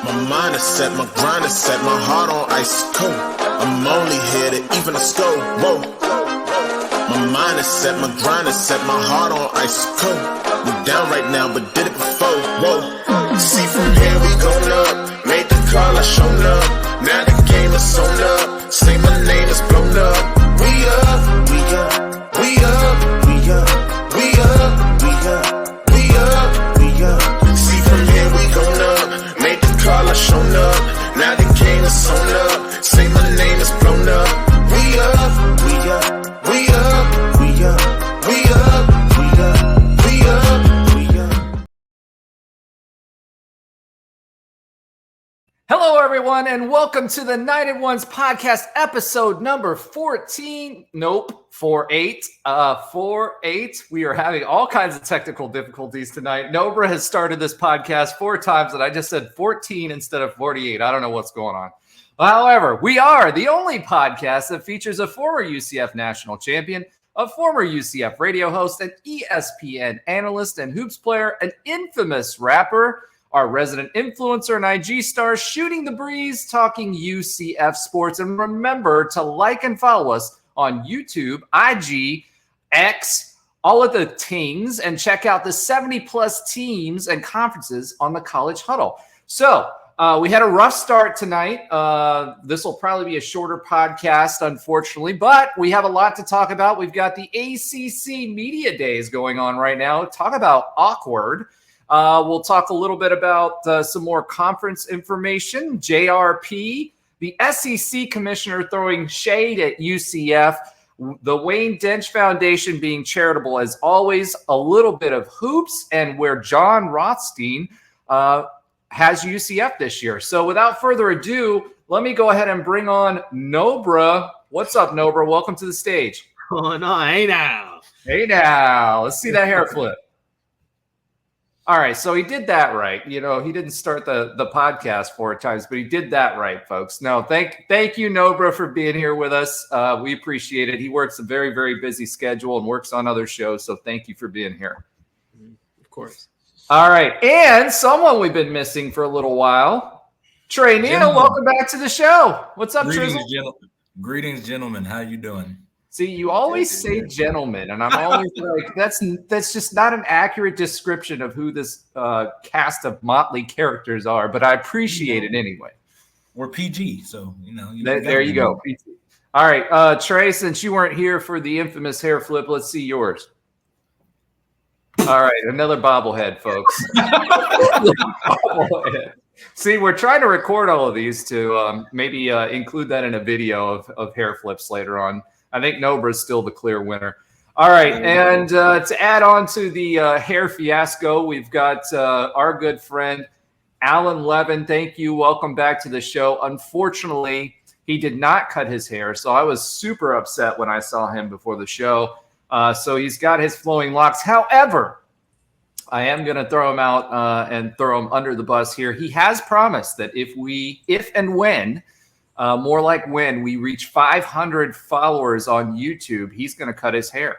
My mind is set, my grind is set, my heart on ice cold. I'm only here to even a score. Whoa. My mind is set, my grind is set, my heart on ice cold. We down right now, but did it before. Whoa. See from here we going up. Made the call, I shown up. Now the game is on up. Say my name is blown up. We up, we up, we up, we up, we up, we up, we up, we up. See from here we going up. Made the call, I shown up. Now the game is on up. Say my name is blown up. We up, we up, we up, we up, we up, we up, we up, we up. Hello, everyone, and welcome to the Knighted Ones podcast, episode number 14. Nope, 48. 48. We are having all kinds of technical difficulties tonight. Nobra has started this podcast 4 times, and I just said 14 instead of 48. I don't know what's going on. However, we are the only podcast that features a former UCF National Champion, a former UCF radio host, an ESPN analyst and hoops player, an infamous rapper, our resident influencer and IG star, shooting the breeze, talking UCF sports. And remember to like and follow us on YouTube, IG, X, all of the tings, and check out the 70-plus teams and conferences on the College Huddle. So we had a rough start tonight. This will probably be a shorter podcast, unfortunately, but we have a lot to talk about. We've got the ACC Media Days going on right now. Talk about awkward. We'll talk a little bit about some more conference information, JRP, the SEC commissioner throwing shade at UCF, the Wayne Dench Foundation being charitable as always, a little bit of hoops, and where John Rothstein has UCF this year. So without further ado, let me go ahead and bring on Nobra. What's up, Nobra? Welcome to the stage. Oh, no, hey now. Hey now. Let's see that hair flip. All right, so he did that right. You know, he didn't start the podcast 4 times, but he did that right, folks. No, thank you, Nobra, for being here with us. We appreciate it. He works a very, very busy schedule and works on other shows, so thank you for being here. Of course. All right, and someone we've been missing for a little while, Trey Neal, welcome back to the show. What's up, Trizzle? Greetings, gentlemen. How you doing? See, you always say gentlemen, and I'm always like, that's just not an accurate description of who this cast of motley characters are, but I appreciate it anyway. We're PG, so, you know. There you go. PG. All right, Trey, since you weren't here for the infamous hair flip, let's see yours. All right, another bobblehead, folks. Bobblehead. See, we're trying to record all of these to maybe include that in a video of hair flips later on. I think Nobra is still the clear winner. All right, and to add on to the hair fiasco, we've got our good friend, Alan Levin. Thank you. Welcome back to the show. Unfortunately, he did not cut his hair, so I was super upset when I saw him before the show. So he's got his flowing locks. However, I am going to throw him out and throw him under the bus here. He has promised that if and when, more like when we reach 500 followers on YouTube, he's going to cut his hair.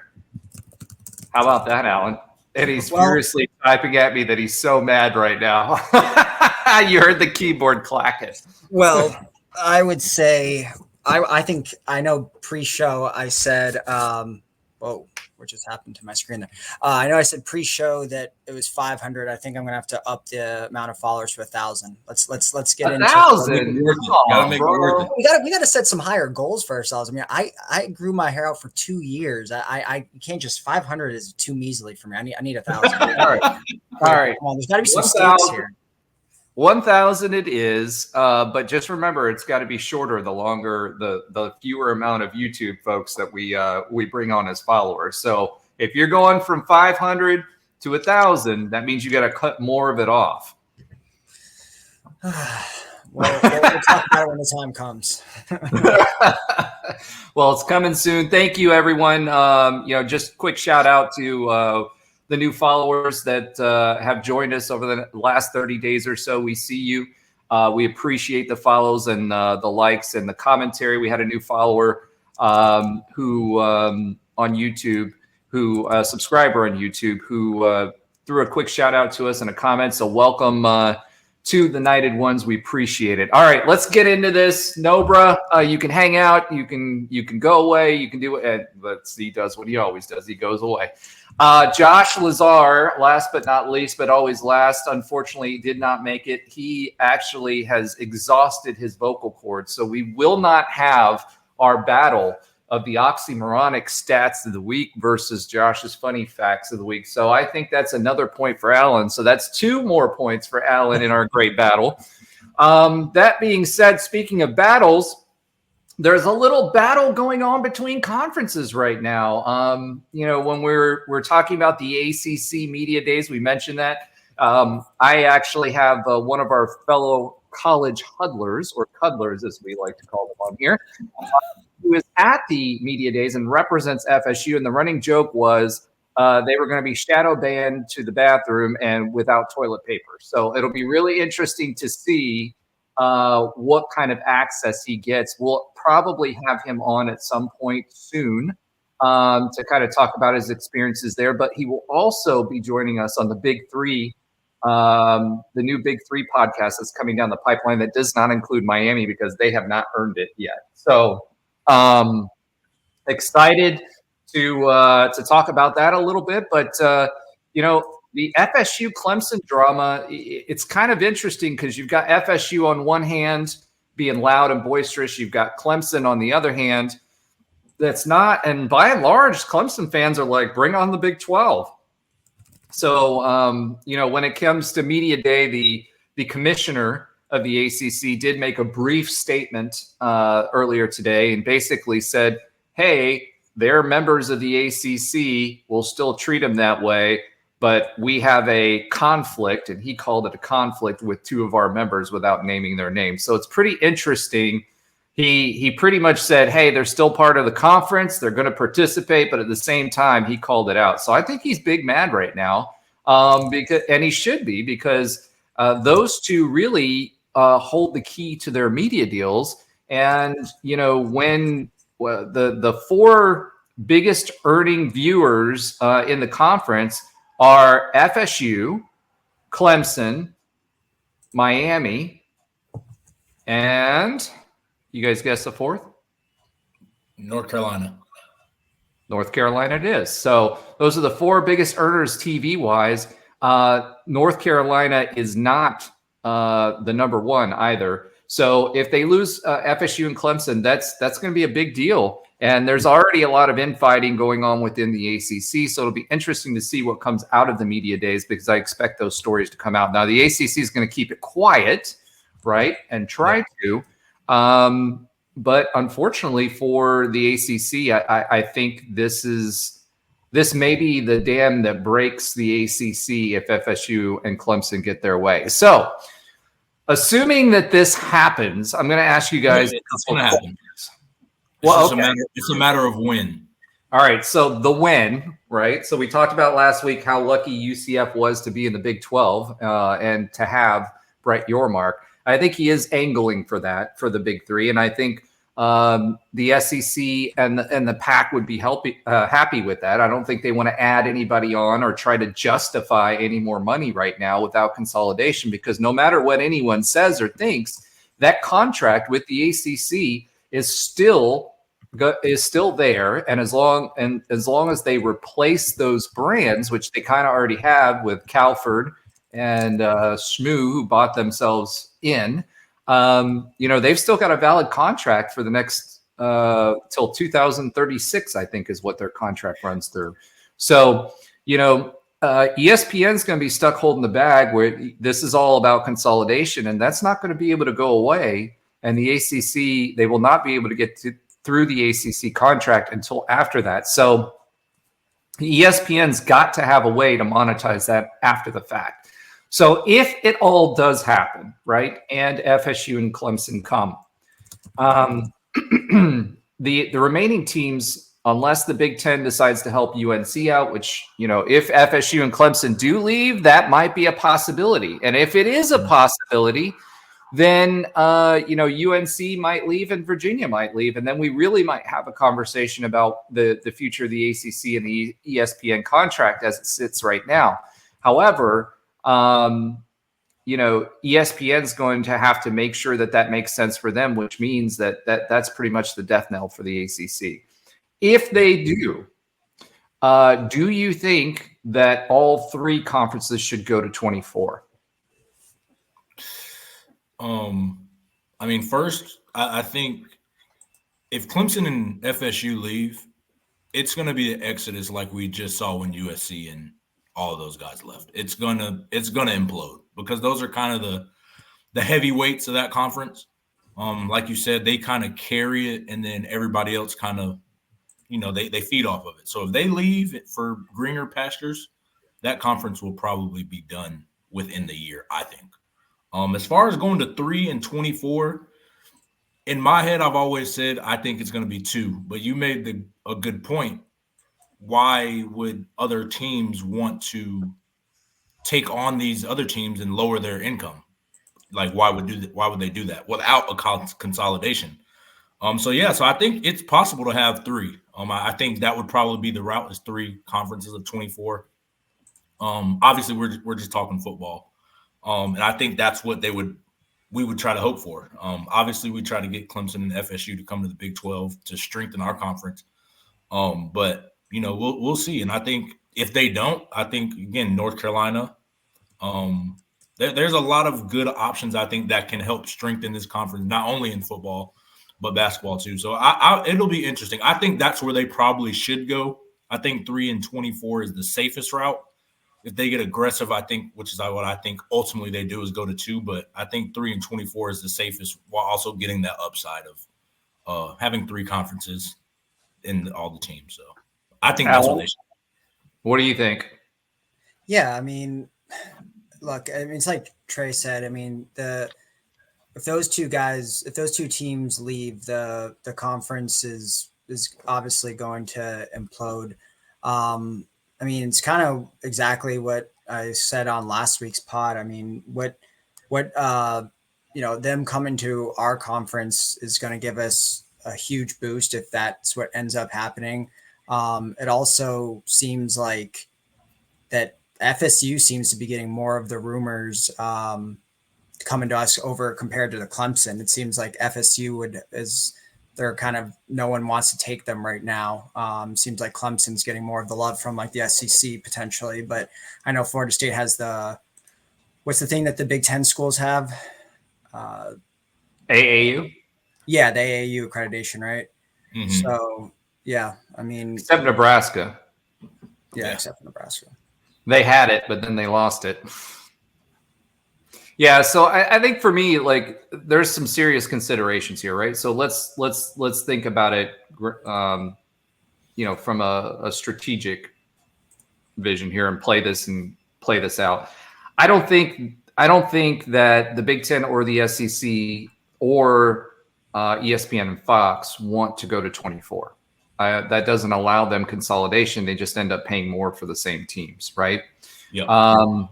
How about that, Alan? And he's furiously typing at me that he's so mad right now. You heard the keyboard clacking. Well, I would say, I think I know pre-show I said, whoa, what just happened to my screen there? I know I said pre-show that it was 500. I think I'm gonna have to up the amount of followers to 1,000. Let's get into 1,000. Gotta make it worth it. We gotta set some higher goals for ourselves. I mean, I grew my hair out for 2 years. I can't just 500 is too measly for me. I need 1,000. All right. Come on, there's got to be some stakes here. 1,000 it is, but just remember it's got to be shorter the longer the fewer amount of YouTube folks that we bring on as followers. So if you're going from 500 to 1,000, that means you got to cut more of it off. We'll talk about it when the time comes. Well, it's coming soon. Thank you, everyone. Just quick shout out to the new followers that have joined us over the last 30 days or so. We see you. We appreciate the follows and the likes and the commentary. We had a new follower who on YouTube, subscriber on YouTube, who threw a quick shout out to us in a comment. So welcome to the Knighted Ones. We appreciate it. All right, let's get into this. Nobra, you can hang out. You can go away. You can do it. He does what he always does. He goes away. Josh Lazar, last but not least, but always last, unfortunately did not make it. He actually has exhausted his vocal cords, so we will not have our battle of the oxymoronic stats of the week versus Josh's funny facts of the week. So I think that's another point for Alan. So that's 2 more points for Alan in our great battle. That being said, speaking of battles, there's a little battle going on between conferences right now. When we're talking about the ACC Media Days, we mentioned that. I actually have one of our fellow college huddlers, or cuddlers as we like to call them on here, who is at the Media Days and represents FSU. And the running joke was they were going to be shadow banned to the bathroom and without toilet paper. So it'll be really interesting to see what kind of access he gets. We'll probably have him on at some point soon to kind of talk about his experiences there. But he will also be joining us on the Big Three, the new Big Three podcast that's coming down the pipeline that does not include Miami because they have not earned it yet. So excited to talk about that a little bit. But, the FSU Clemson drama, it's kind of interesting because you've got FSU on one hand being loud and boisterous. You've got Clemson on the other hand that's not. And by and large, Clemson fans are like, bring on the Big 12. So, when it comes to Media Day, the commissioner of the ACC did make a brief statement earlier today and basically said, hey, they're members of the ACC. We'll still treat them that way. But we have a conflict, and he called it a conflict with 2 of our members without naming their names. So it's pretty interesting. He pretty much said, hey, they're still part of the conference. They're going to participate, but at the same time, he called it out. So I think he's big mad right now, and he should be because those 2 really hold the key to their media deals. And, when the 4 biggest earning viewers in the conference are FSU, Clemson, Miami, and you guys guess the 4th? North Carolina. North Carolina it is. So those are the 4 biggest earners TV-wise. North Carolina is not the number 1 either. So if they lose FSU and Clemson, that's going to be a big deal. And there's already a lot of infighting going on within the ACC. So it'll be interesting to see what comes out of the Media Days because I expect those stories to come out. Now, the ACC is going to keep it quiet, right, and try to. But unfortunately for the ACC, I think this may be the dam that breaks the ACC if FSU and Clemson get their way. So assuming that this happens, I'm going to ask you guys. It's going to happen. Well, it's a matter of when. All right. So the when, right? So we talked about last week how lucky UCF was to be in the Big 12 and to have Brett Yormark. I think he is angling for that for the Big Three, and I think the SEC and the PAC would be happy with that. I don't think they want to add anybody on or try to justify any more money right now without consolidation, because no matter what anyone says or thinks, that contract with the ACC is still there, and as long as they replace those brands, which they kind of already have with Calford and Shmoo, who bought themselves in, they've still got a valid contract for the next till 2036, I think, is what their contract runs through. So, ESPN is going to be stuck holding the bag where this is all about consolidation, and that's not going to be able to go away. And the ACC, they will not be able to get through the ACC contract until after that. So ESPN's got to have a way to monetize that after the fact. So if it all does happen, right, and FSU and Clemson come, the remaining teams, unless the Big Ten decides to help UNC out, which, if FSU and Clemson do leave, that might be a possibility. And if it is a possibility, then, UNC might leave and Virginia might leave. And then we really might have a conversation about the future of the ACC and the ESPN contract as it sits right now. However, ESPN is going to have to make sure that makes sense for them, which means that's pretty much the death knell for the ACC. If they do you think that all three conferences should go to 24? I mean, first, I think if Clemson and FSU leave, it's going to be an exodus like we just saw when USC and all of those guys left. It's gonna implode because those are kind of the heavyweights of that conference. Like you said, they kind of carry it, and then everybody else kind of, they feed off of it. So if they leave for greener pastures, that conference will probably be done within the year, I think. As far as going to 3 and 24, in my head, I've always said I think it's going to be 2. But you made a good point. Why would other teams want to take on these other teams and lower their income? Like, why would they do that without a consolidation? So I think it's possible to have 3. I think that would probably be the route, is 3 conferences of 24. Obviously, we're just talking football. And I think that's what we would try to hope for. Obviously, we try to get Clemson and FSU to come to the Big 12 to strengthen our conference. But we'll see. And I think if they don't, I think, again, North Carolina, there's a lot of good options, I think, that can help strengthen this conference, not only in football, but basketball too. So it'll be interesting. I think that's where they probably should go. I think 3 and 24 is the safest route. If they get aggressive, I think, which is what I think ultimately they do, is go to 2. But I think 3 and 24 is the safest, while also getting that upside of having 3 conferences in all the teams. So I think that's what they should. What do you think? Yeah, I mean, look, it's like Trey said. I mean, if those two teams leave, the conference is obviously going to implode. I mean, it's kind of exactly what I said on last week's pod. I mean, what them coming to our conference is going to give us a huge boost if that's what ends up happening. It also seems like that FSU seems to be getting more of the rumors coming to us over compared to the Clemson. It seems like FSU they're kind of, no one wants to take them right now. Seems like Clemson's getting more of the love from like the SEC potentially, but I know Florida State has what's the thing that the Big 10 schools have? AAU? Yeah, the AAU accreditation, right? Mm-hmm. So, yeah, I mean. Except Nebraska. Yeah, except for Nebraska. They had it, but then they lost it. Yeah, so I think for me, like, there's some serious considerations here, right? So let's think about it, from a strategic vision here and play this out. I don't think that the Big 10 or the SEC or ESPN and Fox want to go to 24. That doesn't allow them consolidation. They just end up paying more for the same teams, right? Yeah.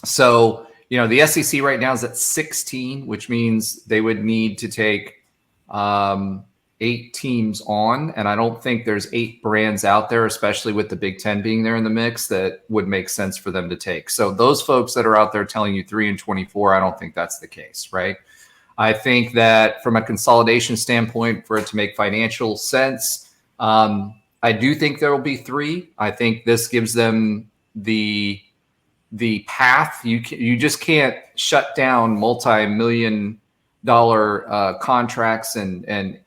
So, the SEC right now is at 16, which means they would need to take 8 teams on. And I don't think there's 8 brands out there, especially with the Big 10 being there in the mix, that would make sense for them to take. So those folks that are out there telling you 3 and 24, I don't think that's the case, right? I think that from a consolidation standpoint, for it to make financial sense, I do think there will be 3. I think this gives them the path. You just can't shut down multi-million-dollar contracts and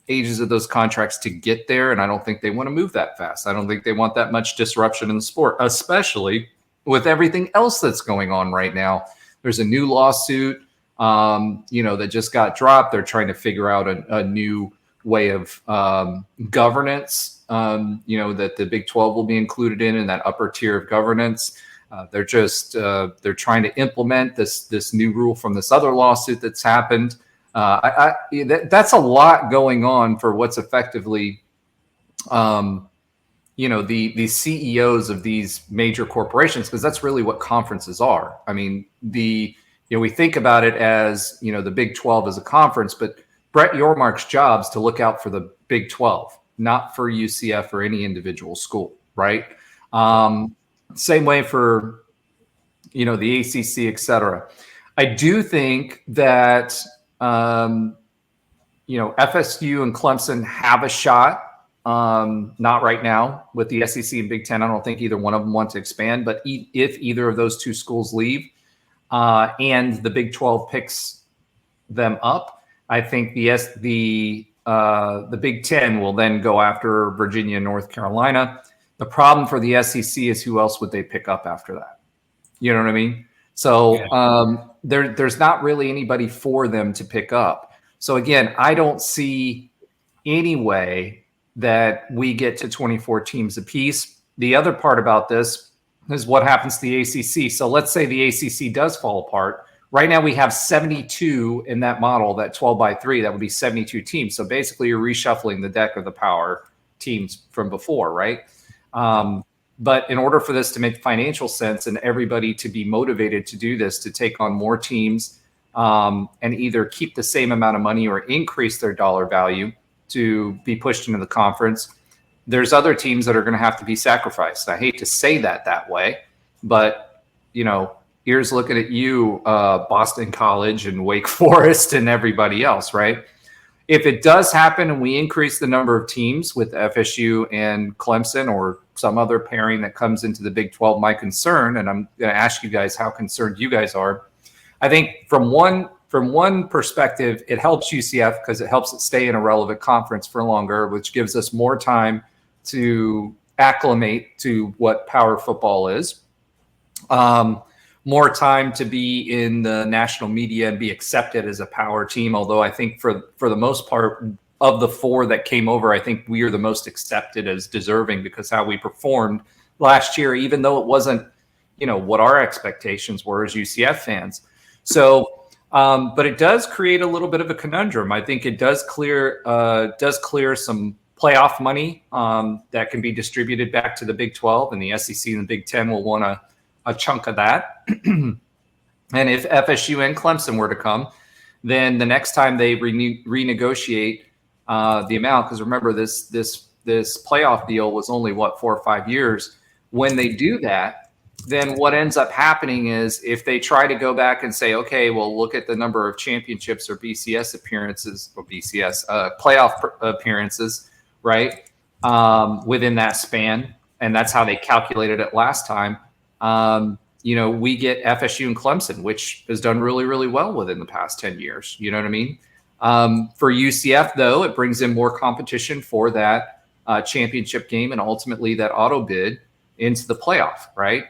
ages of those contracts to get there. And I don't think they want to move that fast. I don't think they want that much disruption in the sport, especially with everything else that's going on right now. There's a new lawsuit, that just got dropped. They're trying to figure out a new way of governance, that the Big 12 will be included in that upper tier of governance. They're trying to implement this new rule from this other lawsuit that's happened. That's a lot going on for what's effectively, the CEOs of these major corporations, because that's really what conferences are. I mean, we think about it as, the Big 12 as a conference, but Brett Yormark's job is to look out for the Big 12, not for UCF or any individual school, right? Same way for, the ACC, et cetera. I do think that, FSU and Clemson have a shot. Not right now with the SEC and Big Ten. I don't think either one of them want to expand, but if either of those two schools leave and the Big 12 picks them up, I think the Big Ten will then go after Virginia and North Carolina. The problem for the SEC is who else would they pick up after that? You know what I mean? So there's not really anybody for them to pick up. So again, I don't see any way that we get to 24 teams apiece. The other part about this is what happens to the ACC. So let's say the ACC does fall apart. Right now we have 72 in that model, that 12x3, that would be 72 teams. So basically you're reshuffling the deck of the power teams from before, right? But in order for this to make financial sense and everybody to be motivated to do this, to take on more teams and either keep the same amount of money or increase their dollar value to be pushed into the conference, there's other teams that are going to have to be sacrificed. I hate to say that way, but, here's looking at you, Boston College and Wake Forest and everybody else, right? If it does happen and we increase the number of teams with FSU and Clemson or some other pairing that comes into the Big 12, my concern, and I'm going to ask you guys how concerned you guys are. I think from one perspective, it helps UCF because it helps it stay in a relevant conference for longer, which gives us more time to acclimate to what power football is. More time to be in the national media and be accepted as a power team. Although I think for the most part of the four that came over, I think we are the most accepted as deserving because how we performed last year, even though it wasn't, what our expectations were as UCF fans. So, but it does create a little bit of a conundrum. I think it does clear some playoff money that can be distributed back to the Big 12, and the SEC and the Big 10 will want a chunk of that. And if FSU and Clemson were to come, then the next time they renegotiate the amount, because remember this playoff deal was only 4 or 5 years. When they do that, then what ends up happening is if they try to go back and say, okay, well, look at the number of championships or BCS appearances or playoff appearances, right, within that span, and that's how they calculated it last time. We get FSU and Clemson, which has done really, really well within the past 10 years. You know what I mean? For UCF, though, it brings in more competition for that championship game and ultimately that auto bid into the playoff, right?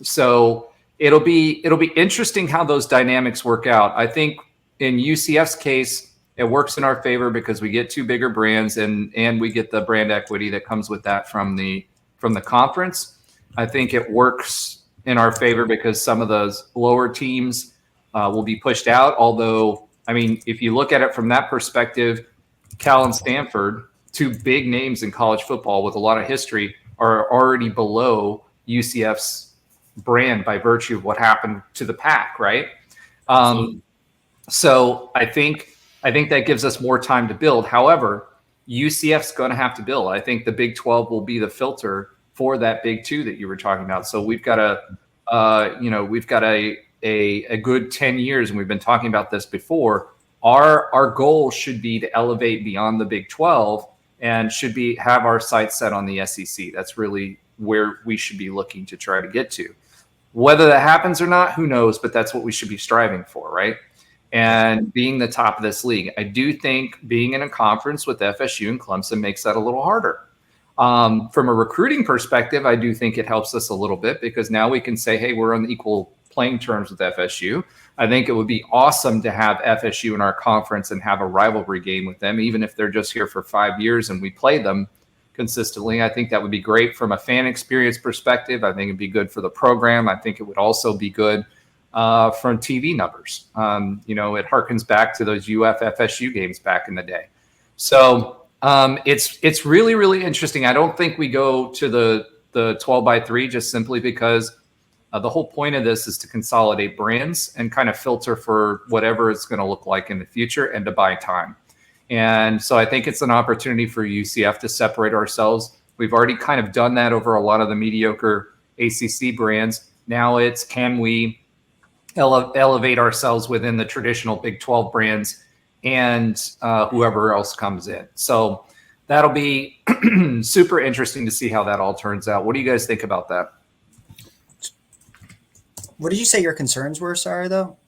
So it'll be interesting how those dynamics work out. I think in UCF's case, it works in our favor because we get two bigger brands and we get the brand equity that comes with that from the conference. I think it works in our favor because some of those lower teams will be pushed out. Although, I mean, if you look at it from that perspective, Cal and Stanford, two big names in college football with a lot of history, are already below UCF's brand by virtue of what happened to the Pac, right? So I think that gives us more time to build. However, UCF's going to have to build. I think the Big 12 will be the filter for that Big 2 that you were talking about. So we've got a good 10 years, and we've been talking about this before. Our goal should be to elevate beyond the Big 12 and should have our sights set on the SEC. That's really where we should be looking to try to get to. Whether that happens or not, who knows, but that's what we should be striving for, right? And being the top of this league. I do think being in a conference with FSU and Clemson makes that a little harder. From a recruiting perspective, I do think it helps us a little bit because now we can say, hey, we're on equal playing terms with FSU. I think it would be awesome to have FSU in our conference and have a rivalry game with them, even if they're just here for 5 years and we play them consistently. I think that would be great from a fan experience perspective. I think it'd be good for the program. I think it would also be good from TV numbers. It harkens back to those UF FSU games back in the day. So it's really, really interesting. I don't think we go to the 12x3 just simply because the whole point of this is to consolidate brands and kind of filter for whatever it's going to look like in the future and to buy time. And so I think it's an opportunity for UCF to separate ourselves. We've already kind of done that over a lot of the mediocre ACC brands. Now it's, can we elevate ourselves within the traditional Big 12 brands and whoever else comes in. So that'll be super interesting to see how that all turns out. What do you guys think about that? What did you say your concerns were? Sorry, though.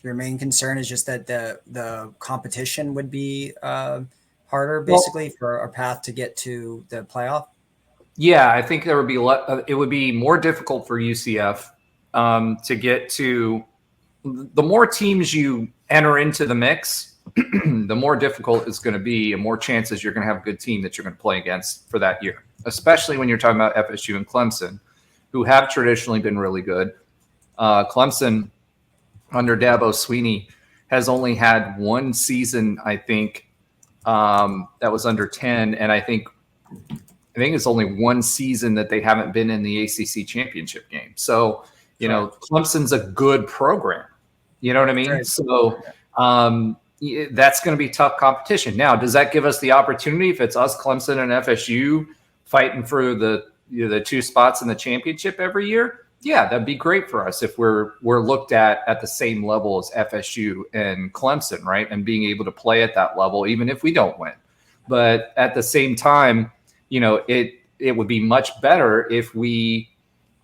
Your main concern is just that the competition would be harder, basically, for a path to get to the playoff. Yeah, I think there would be it would be more difficult for UCF to get to. The more teams you enter into the mix, the more difficult it's going to be, and more chances you're going to have a good team that you're going to play against for that year. Especially when you're talking about FSU and Clemson, who have traditionally been really good. Clemson, under Dabo Swinney, has only had one season, I think, that was under 10, and I think it's only one season that they haven't been in the ACC championship game. So, you know, Clemson's a good program. You know what I mean? Right. So that's going to be tough competition. Now, does that give us the opportunity, if it's us, Clemson, and FSU fighting for the two spots in the championship every year? Yeah, that'd be great for us if we're looked at the same level as FSU and Clemson, right? And being able to play at that level, even if we don't win. But at the same time, you know, it would be much better if we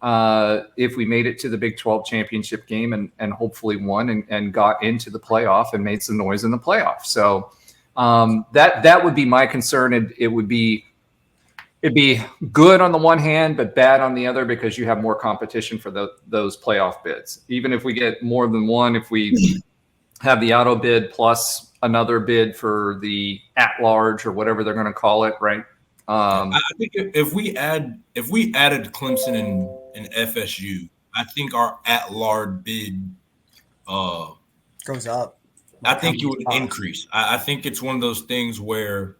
made it to the Big 12 championship game and hopefully won and got into the playoff and made some noise in the playoff. So that would be my concern. And it'd be good on the one hand, but bad on the other, because you have more competition for those playoff bids. Even if we get more than one, if we have the auto bid plus another bid for the at-large or whatever they're going to call it, right? I think if we added Clemson and FSU, I think our at-large bid goes up. I think it would increase. I think it's one of those things where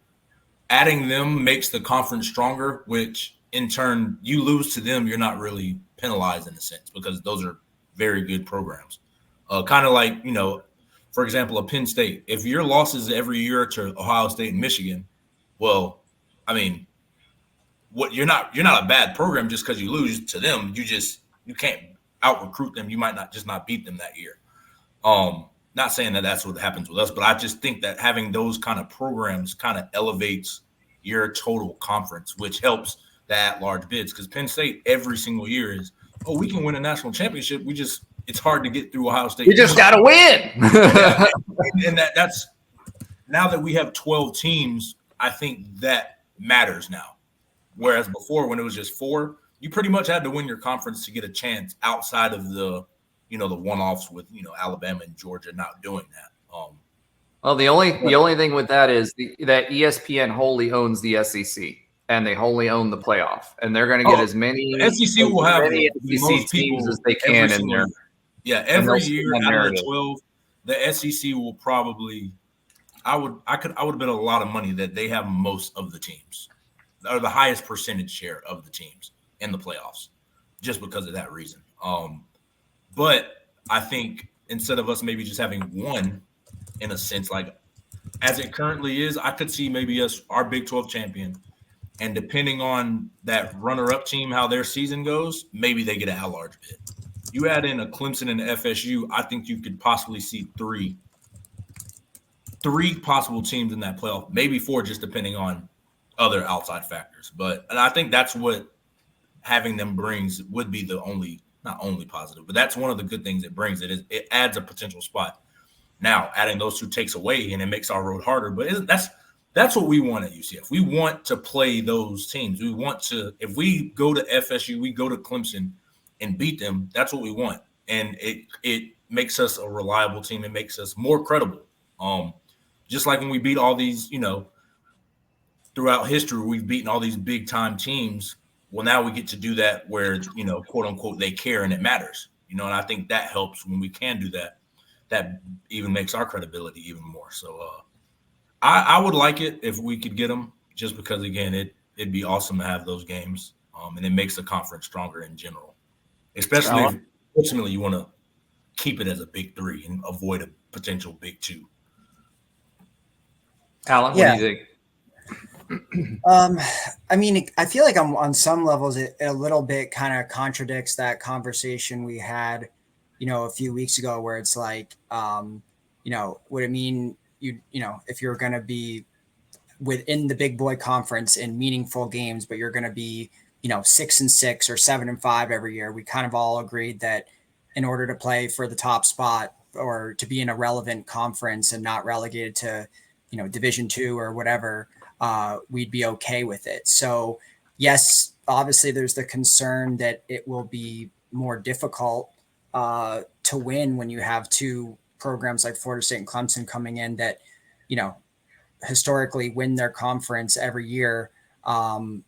adding them makes the conference stronger, which in turn, you lose to them, you're not really penalized in a sense, because those are very good programs. Kind of like, you know, for example, a Penn State. If your losses every year to Ohio State and Michigan, well, I mean, you're not a bad program just because you lose to them. You can't out recruit them. You might not beat them that year. Not saying that that's what happens with us, but I just think that having those kind of programs kind of elevates your total conference, which helps the at-large bids. Because Penn State every single year is, we can win a national championship. It's hard to get through Ohio State. We just got to win. Yeah. And that's now that we have 12 teams, I think that matters now. Whereas before, when it was just 4, you pretty much had to win your conference to get a chance outside of the one-offs with, Alabama and Georgia not doing that. Well, the only thing with that is that ESPN wholly owns the SEC, and they wholly own the playoff, and they're going to get as many SEC will have SEC teams as they can in there. Yeah, every year out of the 12, the SEC will probably. I would bet a lot of money that they have most of the teams, or the highest percentage share of the teams in the playoffs, just because of that reason. But I think instead of us maybe just having one, in a sense, like as it currently is, I could see maybe our Big 12 champion, and depending on that runner-up team, how their season goes, maybe they get an at-large bid. You add in a Clemson and FSU, I think you could possibly see three possible teams in that playoff, maybe 4, just depending on other outside factors. And I think that's what having them brings would be not only positive, but that's one of the good things it brings. It adds a potential spot. Now, adding those 2 takes away, and it makes our road harder. But that's what we want at UCF. We want to play those teams. We want to, if we go to FSU, we go to Clemson and beat them. That's what we want, and it makes us a reliable team. It makes us more credible. Just like when we beat all these, throughout history, we've beaten all these big time teams. Well, now we get to do that where, quote unquote, they care and it matters, and I think that helps when we can do that. That even makes our credibility even more. So I would like it if we could get them, just because, again, it'd be awesome to have those games, and it makes the conference stronger in general, especially if ultimately you want to keep it as a Big 3 and avoid a potential Big 2. Alan, what do you think? I mean, I feel like I'm on some levels, it a little bit kind of contradicts that conversation we had, a few weeks ago, where it's like, would it mean if you're going to be within the big boy conference in meaningful games, but you're going to be, 6-6 or 7-5 every year? We kind of all agreed that in order to play for the top spot or to be in a relevant conference and not relegated to, Division II or whatever, we'd be okay with it. So yes, obviously there's the concern that it will be more difficult to win when you have two programs like Florida State and Clemson coming in that, historically win their conference every year. And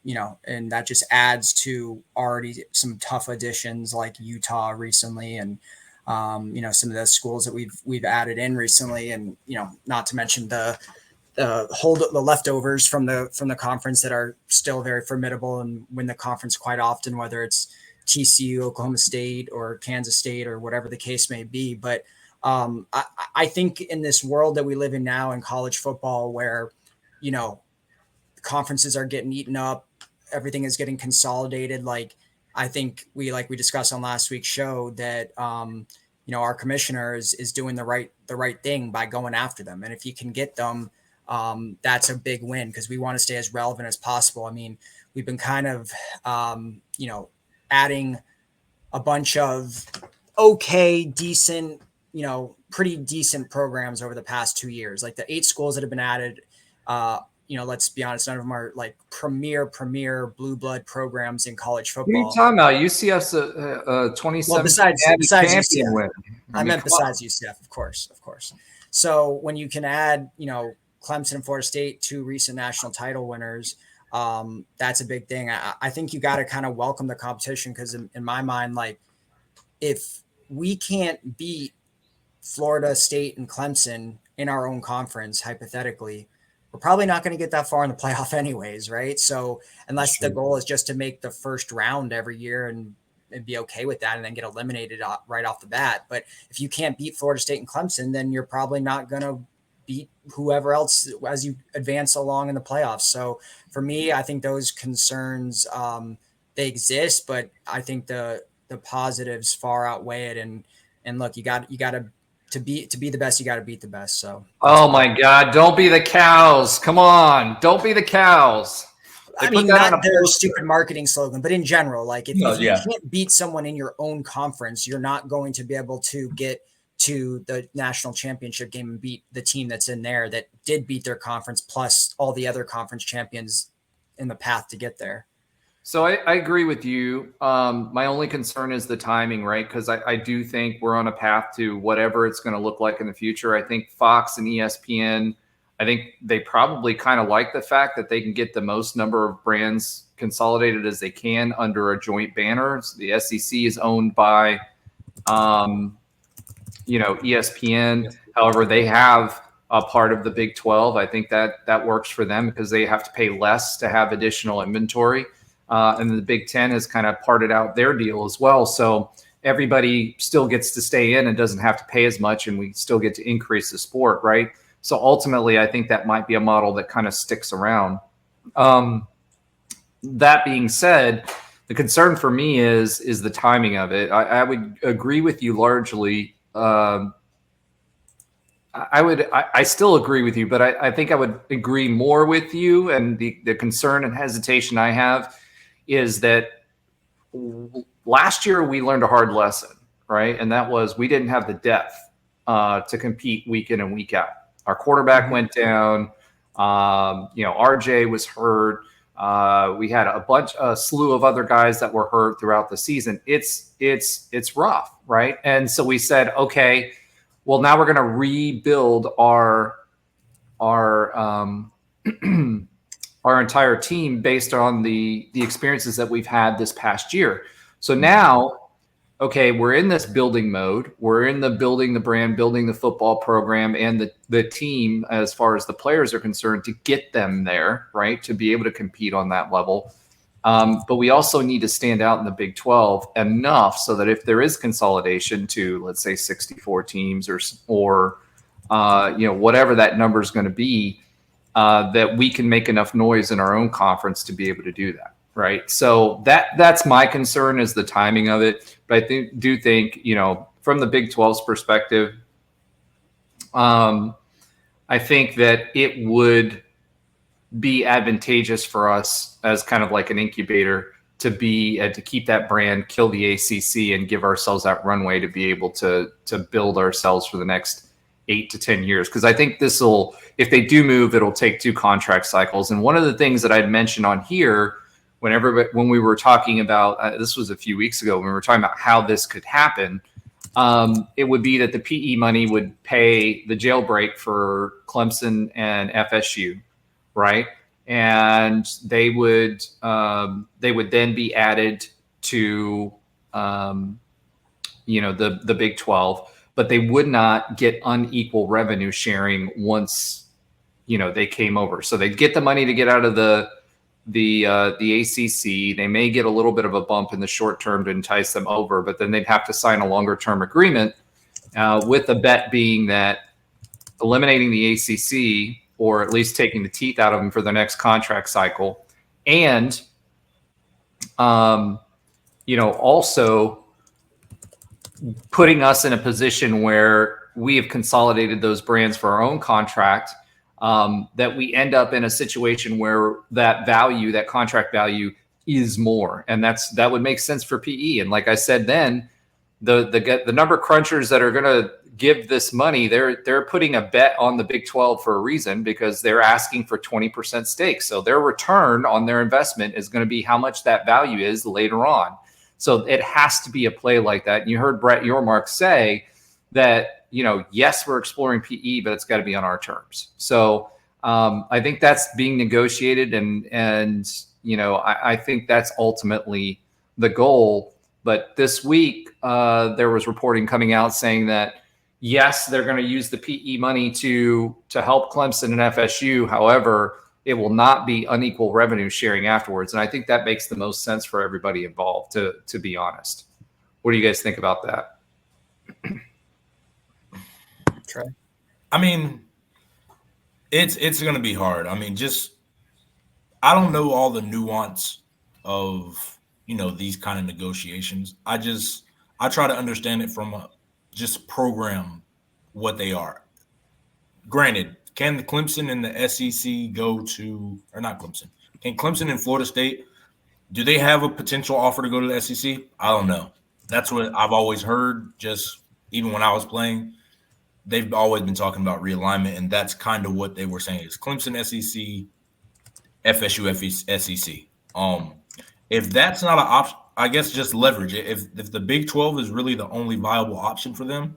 that just adds to already some tough additions like Utah recently, and some of the schools that we've added in recently, and not to mention the leftovers from the conference that are still very formidable and win the conference quite often, whether it's TCU, Oklahoma State, or Kansas State, or whatever the case may be. But I think in this world that we live in now in college football, where conferences are getting eaten up, everything is getting consolidated. Like I think we discussed on last week's show that our commissioner is doing the right thing by going after them, and if you can get them, that's a big win, because we want to stay as relevant as possible. I mean, we've been kind of adding a bunch of decent, pretty decent programs over the past 2 years. Like the 8 schools that have been added, let's be honest, none of them are like premier blue blood programs in college football. What are you talking about? UCF's 27. Well, besides UCF. Win. I meant besides UCF, of course. So when you can add, Clemson and Florida State, 2 recent national title winners, that's a big thing. I think you got to kind of welcome the competition, because in my mind, like if we can't beat Florida State and Clemson in our own conference, hypothetically, we're probably not going to get that far in the playoff anyways, right? So unless the goal is just to make the first round every year and be okay with that and then get eliminated right off the bat. But if you can't beat Florida State and Clemson, then you're probably not going to beat whoever else as you advance along in the playoffs. So for me, I think those concerns, they exist, but I think the positives far outweigh it. And look, you got to be the best, you got to beat the best. So, oh my God, don't be the cows. Come on. Don't be the cows. I mean, not their stupid marketing slogan, but in general, like if you can't beat someone in your own conference, you're not going to be able to get to the national championship game and beat the team that's in there that did beat their conference, plus all the other conference champions in the path to get there. So I agree with you. My only concern is the timing, right? Because I do think we're on a path to whatever it's going to look like in the future. I think Fox and ESPN, I think they probably kind of like the fact that they can get the most number of brands consolidated as they can under a joint banner. So the SEC is owned by, ESPN. However, they have a part of the Big 12. I think that works for them because they have to pay less to have additional inventory. And the Big 10 has kind of parted out their deal as well. So everybody still gets to stay in and doesn't have to pay as much, and we still get to increase the sport, right? So ultimately, I think that might be a model that kind of sticks around. That being said, the concern for me is the timing of it. I would agree with you largely. I still agree with you, but I think I would agree more with you. And the concern and hesitation I have is that last year we learned a hard lesson, right? And that was we didn't have the depth to compete week in and week out. Our quarterback went down. RJ was hurt. We had a slew of other guys that were hurt throughout the season. It's rough, right? And so we said, okay, well, now we're going to rebuild our entire team based on the experiences that we've had this past year. So now, okay, we're in this building mode. We're in the building the brand, building the football program, and the team as far as the players are concerned to get them there, right, to be able to compete on that level. But we also need to stand out in the Big 12 enough so that if there is consolidation to, let's say, 64 teams or whatever that number is going to be, that we can make enough noise in our own conference to be able to do that. Right. So that's my concern, is the timing of it. But I do think, from the Big 12's perspective, I think that it would be advantageous for us as kind of like an incubator to keep that brand, kill the ACC, and give ourselves that runway to be able to build ourselves for the next 8 to 10 years. Because I think if they do move, it'll take 2 contract cycles. And one of the things that I'd mentioned on here, when we were talking about, this was a few weeks ago, when we were talking about how this could happen, it would be that the PE money would pay the jailbreak for Clemson and FSU, right? And they would then be added to the Big 12, but they would not get unequal revenue sharing once they came over. So they'd get the money to get out of the ACC. They may get a little bit of a bump in the short term to entice them over, but then they'd have to sign a longer term agreement, with the bet being that eliminating the ACC, or at least taking the teeth out of them for the next contract cycle, and also putting us in a position where we have consolidated those brands for our own contract, that we end up in a situation where that contract value is more. And that would make sense for PE. And like I said, then the number crunchers that are going to give this money, they're putting a bet on the Big 12 for a reason, because they're asking for 20% stakes. So their return on their investment is going to be how much that value is later on. So it has to be a play like that. And you heard Brett Yormark say that, yes, we're exploring PE, but it's got to be on our terms. So I think that's being negotiated, and I think that's ultimately the goal. But this week, there was reporting coming out saying that, yes, they're going to use the PE money to help Clemson and FSU. However, it will not be unequal revenue sharing afterwards. And I think that makes the most sense for everybody involved, to be honest. What do you guys think about that? Trey? I mean, it's going to be hard. I mean, I don't know all the nuance of, these kind of negotiations. I try to understand it from just program what they are. Granted, can Clemson and the SEC can Clemson and Florida State, do they have a potential offer to go to the SEC? I don't know. That's what I've always heard, just even when I was playing. They've always been talking about realignment, and that's kind of what they were saying. It's Clemson, SEC, FSU, SEC. If that's not an option, I guess just leverage it. If the Big 12 is really the only viable option for them,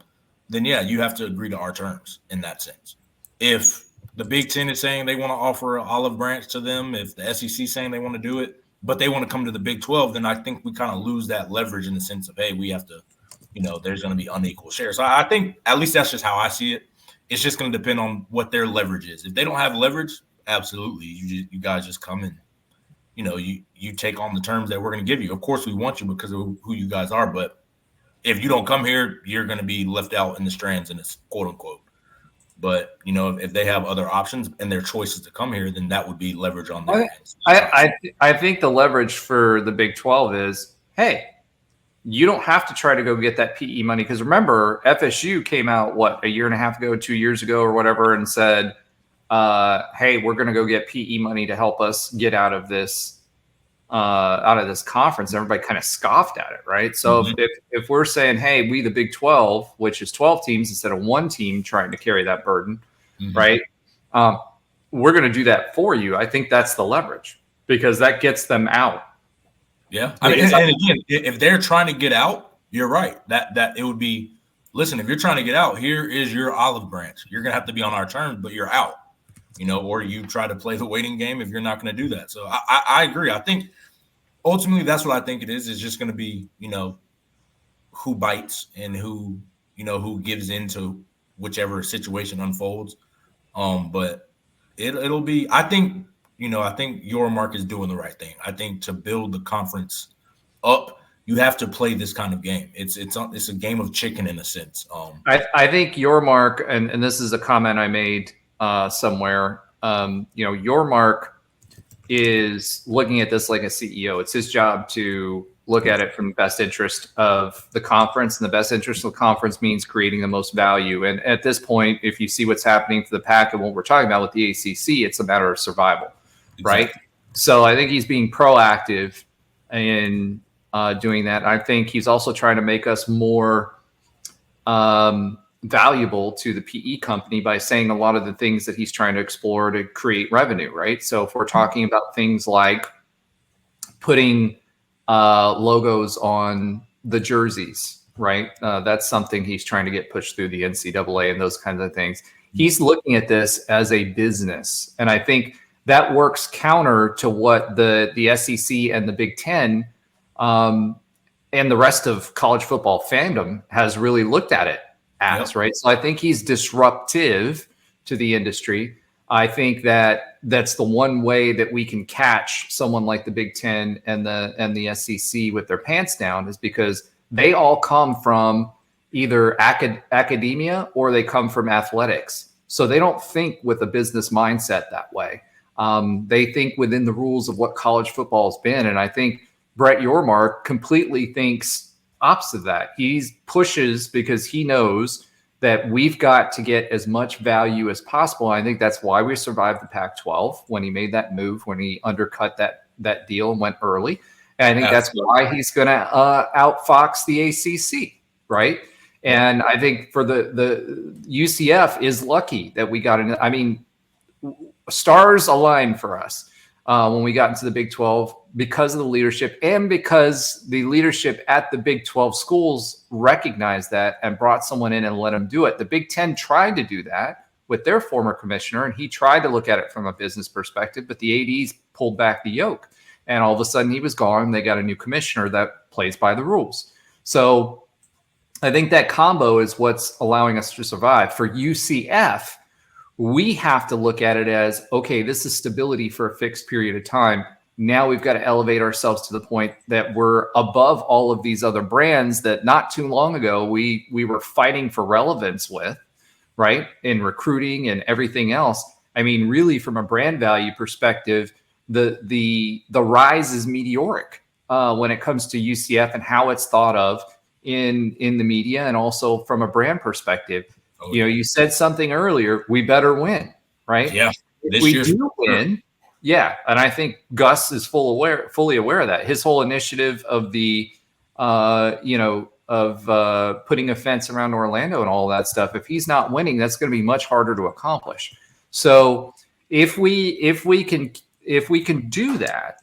then yeah, you have to agree to our terms in that sense. If the Big 10 is saying they want to offer an olive branch to them, if the SEC is saying they want to do it, but they want to come to the Big 12, then I think we kind of lose that leverage in the sense of, hey, we have to, there's going to be unequal shares. So I think at least that's just how I see it. It's just going to depend on what their leverage is. If they don't have leverage, absolutely, you guys just come in. You take on the terms that we're going to give you. Of course, we want you because of who you guys are. But if you don't come here, you're going to be left out in the strands, and it's quote unquote. But, if they have other options and their choices to come here, then that would be leverage on their hands. I think the leverage for the Big 12 is, hey, you don't have to try to go get that PE money. Because remember, FSU came out, a year and a half ago, 2 years ago or whatever, and said, hey, we're going to go get PE money to help us get out of this conference. Everybody kind of scoffed at it, right? So if we're saying, hey, we the Big 12, which is 12 teams instead of one team trying to carry that burden, right? We're going to do that for you. I think that's the leverage, because that gets them out. Yeah. I mean, and again, if they're trying to get out, you're right. That it would be, listen, if you're trying to get out, here is your olive branch. You're going to have to be on our terms, but you're out. Or you try to play the waiting game if you're not going to do that. So I agree. I think ultimately that's what I think it is. It's just going to be, who bites and who gives into whichever situation unfolds. But it'll be, I think Yormark is doing the right thing. I think to build the conference up, you have to play this kind of game. It's a game of chicken in a sense. I think Yormark, and this is a comment I made somewhere, Yormark is looking at this like a CEO. It's his job to look at it from the best interest of the conference, and the best interest of the conference means creating the most value. And at this point, if you see what's happening to the pack and what we're talking about with the ACC, it's a matter of survival, right? Exactly. So I think he's being proactive in doing that. I think he's also trying to make us more valuable to the PE company by saying a lot of the things that he's trying to explore to create revenue, right? So if we're talking about things like putting logos on the jerseys, right? That's something he's trying to get pushed through the NCAA and those kinds of things. He's looking at this as a business. And I think that works counter to what the SEC and the Big Ten and the rest of college football fandom has really looked at it as, right? So I think he's disruptive to the industry. I think that's the one way that we can catch someone like the Big Ten and the SEC with their pants down, is because they all come from either academia or they come from athletics. So they don't think with a business mindset that way. They think within the rules of what college football has been. And I think Brett Yormark completely thinks opposite of that. He pushes because he knows that we've got to get as much value as possible. I think that's why we survived the Pac-12 when he made that move, when he undercut that deal and went early. And I think that's why he's going to outfox the ACC, right? And I think for the UCF is lucky that we got in. I mean, stars aligned for us when we got into the Big 12 because of the leadership, and because the leadership at the Big 12 schools recognized that and brought someone in and let them do it. The Big 10 tried to do that with their former commissioner, and he tried to look at it from a business perspective, but the ADs pulled back the yoke, and all of a sudden he was gone. They got a new commissioner that plays by the rules. So I think that combo is what's allowing us to survive. For UCF, we have to look at it as, okay, this is stability for a fixed period of time. Now we've got to elevate ourselves to the point that we're above all of these other brands that not too long ago we were fighting for relevance with, right? In recruiting and everything else. I mean, really from a brand value perspective, the rise is meteoric when it comes to UCF and how it's thought of in the media, and also from a brand perspective. Oh, yeah. You said something earlier, we better win, right? Yeah. If we do win, yeah. And I think Gus is fully aware of that. His whole initiative of the, putting a fence around Orlando and all that stuff, if he's not winning, that's going to be much harder to accomplish. So if we can do that,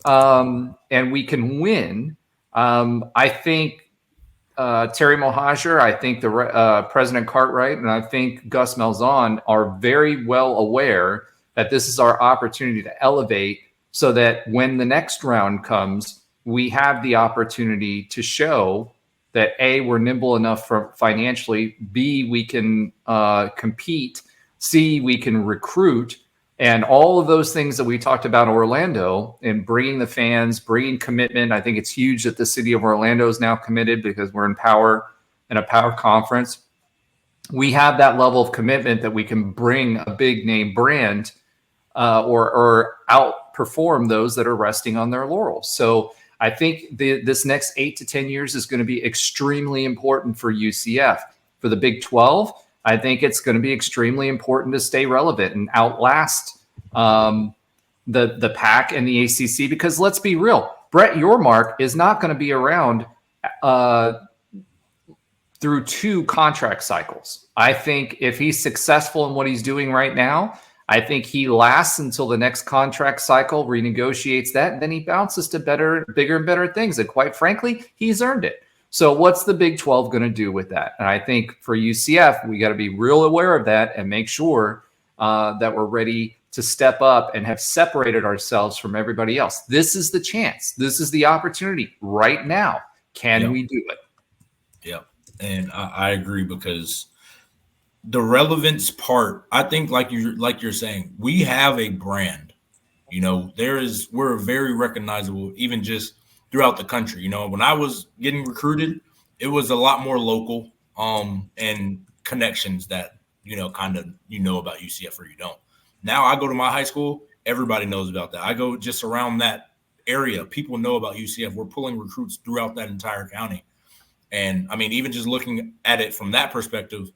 and we can win, I think Terry Mohajir, I think the President Cartwright, and I think Gus Malzahn are very well aware that this is our opportunity to elevate, so that when the next round comes, we have the opportunity to show that A, we're nimble enough financially, B, we can compete, C, we can recruit, and all of those things that we talked about in Orlando, and bringing the fans, bringing commitment. I think it's huge that the city of Orlando is now committed because we're in a power conference. We have that level of commitment that we can bring a big name brand or outperform those that are resting on their laurels. So I think this next 8 to 10 years is going to be extremely important for UCF. For the Big 12, I think it's going to be extremely important to stay relevant and outlast the Pac and the ACC, because let's be real, Brett Yormark is not going to be around through 2 contract cycles. I think if he's successful in what he's doing right now, I think he lasts until the next contract cycle, renegotiates that, and then he bounces to bigger and better things. And quite frankly, he's earned it. So what's the Big 12 going to do with that? And I think for UCF, we got to be real aware of that and make sure that we're ready to step up and have separated ourselves from everybody else. This is the chance. This is the opportunity right now. Can we do it? Yeah. And I agree, because the relevance part, I think like you're saying, we have a brand, we're very recognizable, even just throughout the country. When I was getting recruited, it was a lot more local and connections that, about UCF or you don't. Now I go to my high school, everybody knows about that. I go just around that area, people know about UCF. We're pulling recruits throughout that entire county. And I mean, even just looking at it from that perspective,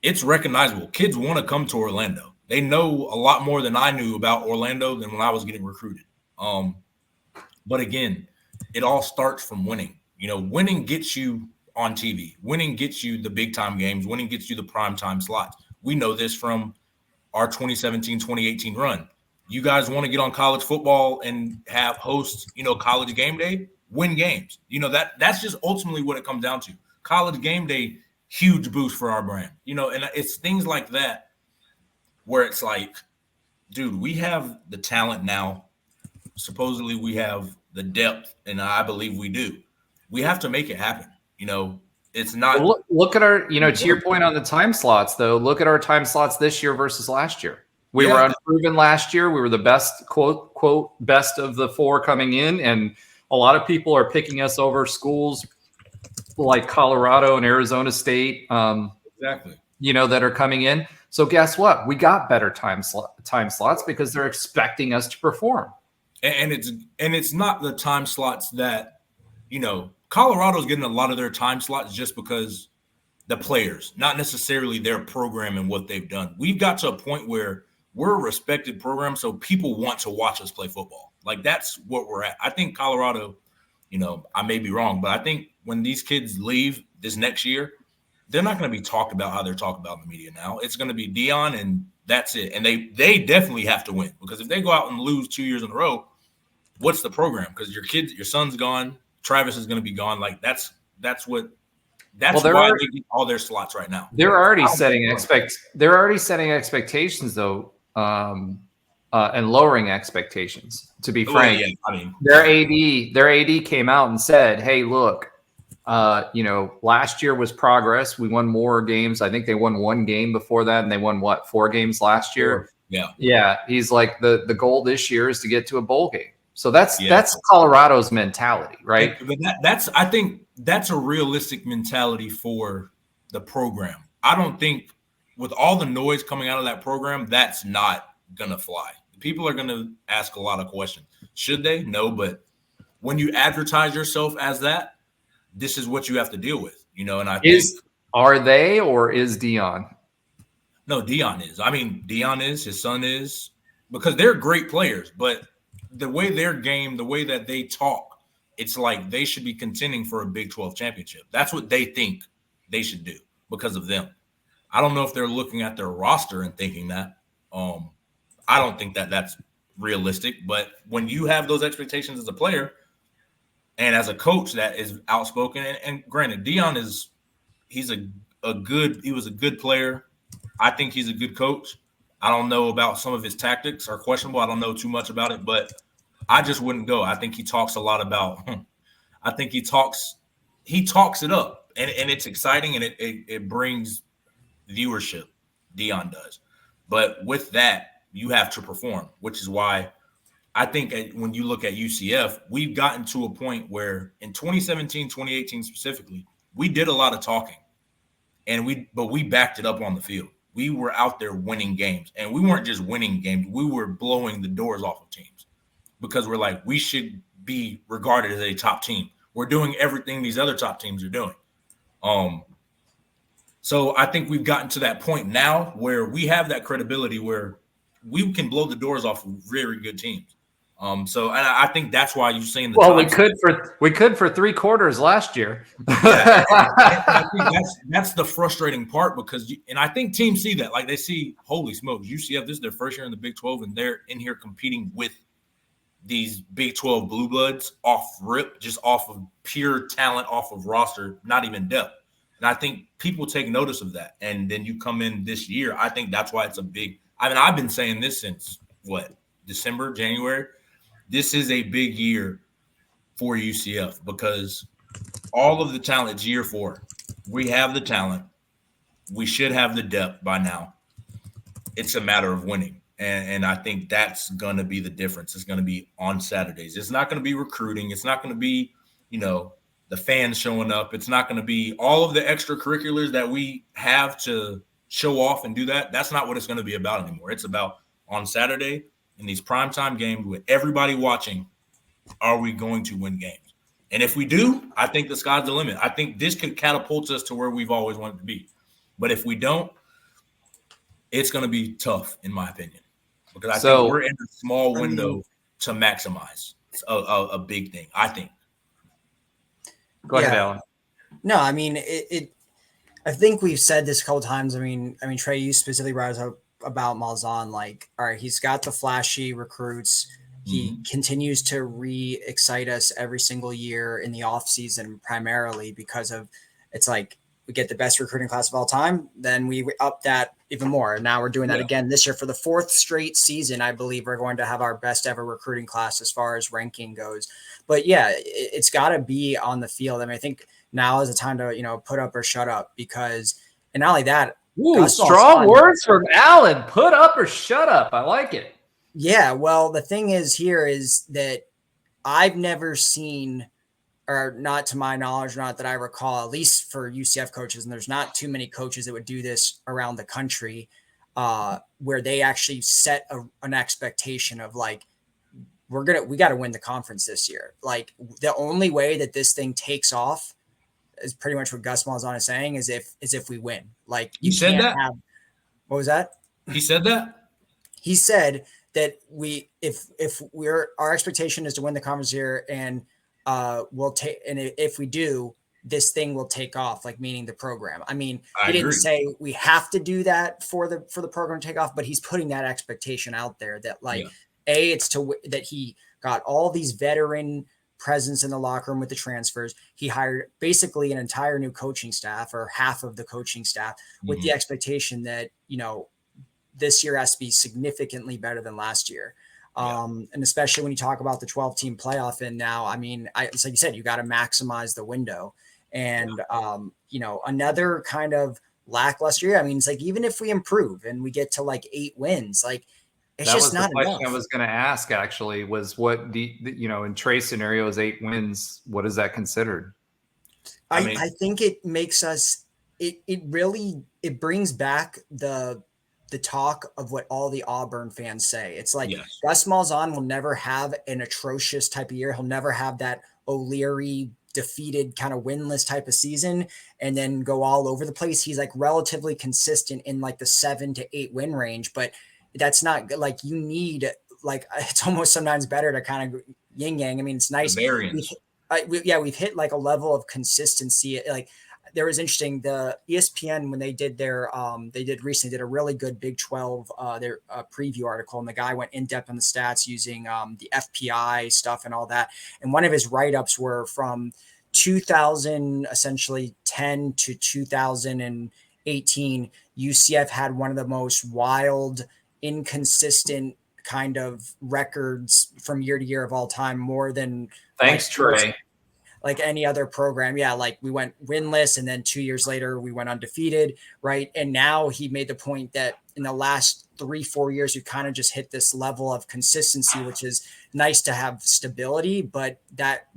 it's recognizable. Kids want to come to Orlando. They know a lot more than I knew about Orlando than when I was getting recruited. But again, it all starts from winning. You know, winning gets you on TV. Winning gets you the big time games. Winning gets you the prime time slots. We know this from our 2017-2018 run. You guys want to get on college football and have host, you know, college game day, win games. You know, that's just ultimately what it comes down to. College game day, huge boost for our brand. You know, and it's things like that where it's like, dude, we have the talent now. Supposedly we have the depth, and I believe we do. We have to make it happen. You know, it's not. Well, look at our, you know, to your point on the time slots, though, look at our time slots this year versus last year. We were unproven last year. We were the best, quote, best of the four coming in. And a lot of people are picking us over schools like Colorado and Arizona State, Exactly. you know, that are coming in. So guess what? We got better time slots because they're expecting us to perform. And it's not the time slots that, you know, Colorado's getting a lot of their time slots just because the players, not necessarily their program and what they've done. We've got to a point where we're a respected program, so people want to watch us play football. Like, that's what we're at. I think Colorado, you know, I may be wrong, but I think when these kids leave this next year, they're not going to be talked about how they're talked about in the media now. It's going to be Deion, and that's it. And they definitely have to win, because if they go out and lose 2 years in a row, what's the program? Because your son's gone, Travis is going to be gone. Like, that's why they get all their slots right now. They're already setting expectations, though, and lowering expectations. To be frank, yeah. I mean, their AD came out and said, "Hey, look, you know, last year was progress. We won more games. I think they won one game before that, and they won 4 games last year." Yeah. He's like, the goal this year is to get to a bowl game. So that's Colorado's mentality, right? But I think that's a realistic mentality for the program. I don't think with all the noise coming out of that program, that's not gonna fly. People are gonna ask a lot of questions. Should they? No, but when you advertise yourself as that, this is what you have to deal with, you know. And are they, or is Deion? No, Deion is. I mean, Deion is, his son is, because they're great players, but the way their game, the way that they talk, it's like they should be contending for a Big 12 championship. That's what they think they should do because of them. I don't know if they're looking at their roster and thinking that. I don't think that that's realistic. But when you have those expectations as a player and as a coach that is outspoken, and granted, Deion he was a good player. I think he's a good coach. I don't know about some of his tactics are questionable. I don't know too much about it, but I just wouldn't go. I think he talks a lot about – I think he talks it up, and it's exciting, and it brings viewership. Deion does. But with that, you have to perform, which is why I think when you look at UCF, we've gotten to a point where in 2017, 2018 specifically, we did a lot of talking, but we backed it up on the field. We were out there winning games, and we weren't just winning games. We were blowing the doors off of teams because we're like, we should be regarded as a top team. We're doing everything these other top teams are doing. So I think we've gotten to that point now where we have that credibility where we can blow the doors off of very good teams. So I think that's why you're saying we could for 3 quarters last year. I think that's the frustrating part because and I think teams see that, like they see, holy smokes, UCF, this is their first year in the Big 12, and they're in here competing with these Big 12 blue bloods off rip, just off of pure talent, off of roster, not even depth. And I think people take notice of that. And then you come in this year. I think that's why it's a big. I mean, I've been saying this since December, January. This is a big year for UCF because all of the talent, it's year 4. We have the talent. We should have the depth by now. It's a matter of winning. And I think that's going to be the difference. It's going to be on Saturdays. It's not going to be recruiting. It's not going to be, the fans showing up. It's not going to be all of the extracurriculars that we have to show off and do that. That's not what it's going to be about anymore. It's about on Saturday in these primetime games with everybody watching, are we going to win games? And if we do, I think the sky's the limit. I think this could catapult us to where we've always wanted to be. But if we don't, it's going to be tough, in my opinion, because I think we're in a small window to maximize. It's a big thing, I think. Go ahead, Alan. No, I mean, I think we've said this a couple times. I mean, Trey, you specifically brought up about Malzahn. Like, all right, he's got the flashy recruits. He continues to re-excite us every single year in the offseason, primarily because of it's like we get the best recruiting class of all time. Then we up that even more. And now we're doing that again this year for the 4th straight season. I believe we're going to have our best ever recruiting class as far as ranking goes. But yeah, it's got to be on the field. I mean, I think now is the time to, put up or shut up because, and not only that. Ooh, strong words from Alan. Put up or shut up. I like it. Yeah, well, the thing is here is that I've never seen, or not to my knowledge, not that I recall, at least for UCF coaches, and there's not too many coaches that would do this around the country, where they actually set an expectation of like, we got to win the conference this year. Like the only way that this thing takes off is pretty much what Gus Malzahn is saying is if we win. Like you said that. What was that? He said that. He said that our expectation is to win the conference here and we'll take, and if we do, this thing will take off, like meaning the program. I mean, he didn't say we have to do that for the program to take off, but he's putting that expectation out there that like, it's that he got all these veteran presence in the locker room with the transfers. He hired basically an entire new coaching staff or half of the coaching staff with the expectation that, this year has to be significantly better than last year. And especially when you talk about the 12-team playoff. And now, I mean, it's like you said, you got to maximize the window. And, another kind of lackluster year. I mean, it's like, even if we improve and we get to like 8 wins, like it's just not enough. I was going to ask actually was what in Trey's scenario is 8 wins. What is that considered? I think it makes us, it brings back the talk of what all the Auburn fans say. It's like Gus Malzahn will never have an atrocious type of year. He'll never have that O'Leary defeated kind of winless type of season and then go all over the place. He's like relatively consistent in like the 7 to 8 win range, but that's not like you need, like, it's almost sometimes better to kind of yin yang. I mean, it's nice. We've hit like a level of consistency. Like, there was interesting. The ESPN, when they did recently did a really good Big 12, their preview article. And the guy went in depth on the stats using the FPI stuff and all that. And one of his write-ups were from 2000, essentially 10 to 2018. UCF had one of the most wild, inconsistent kind of records from year to year of all time, more than Trey. Like any other program. Yeah. Like we went winless and then 2 years later we went undefeated. Right. And now he made the point that in the last 3-4 years, you kind of just hit this level of consistency, which is nice to have stability, but that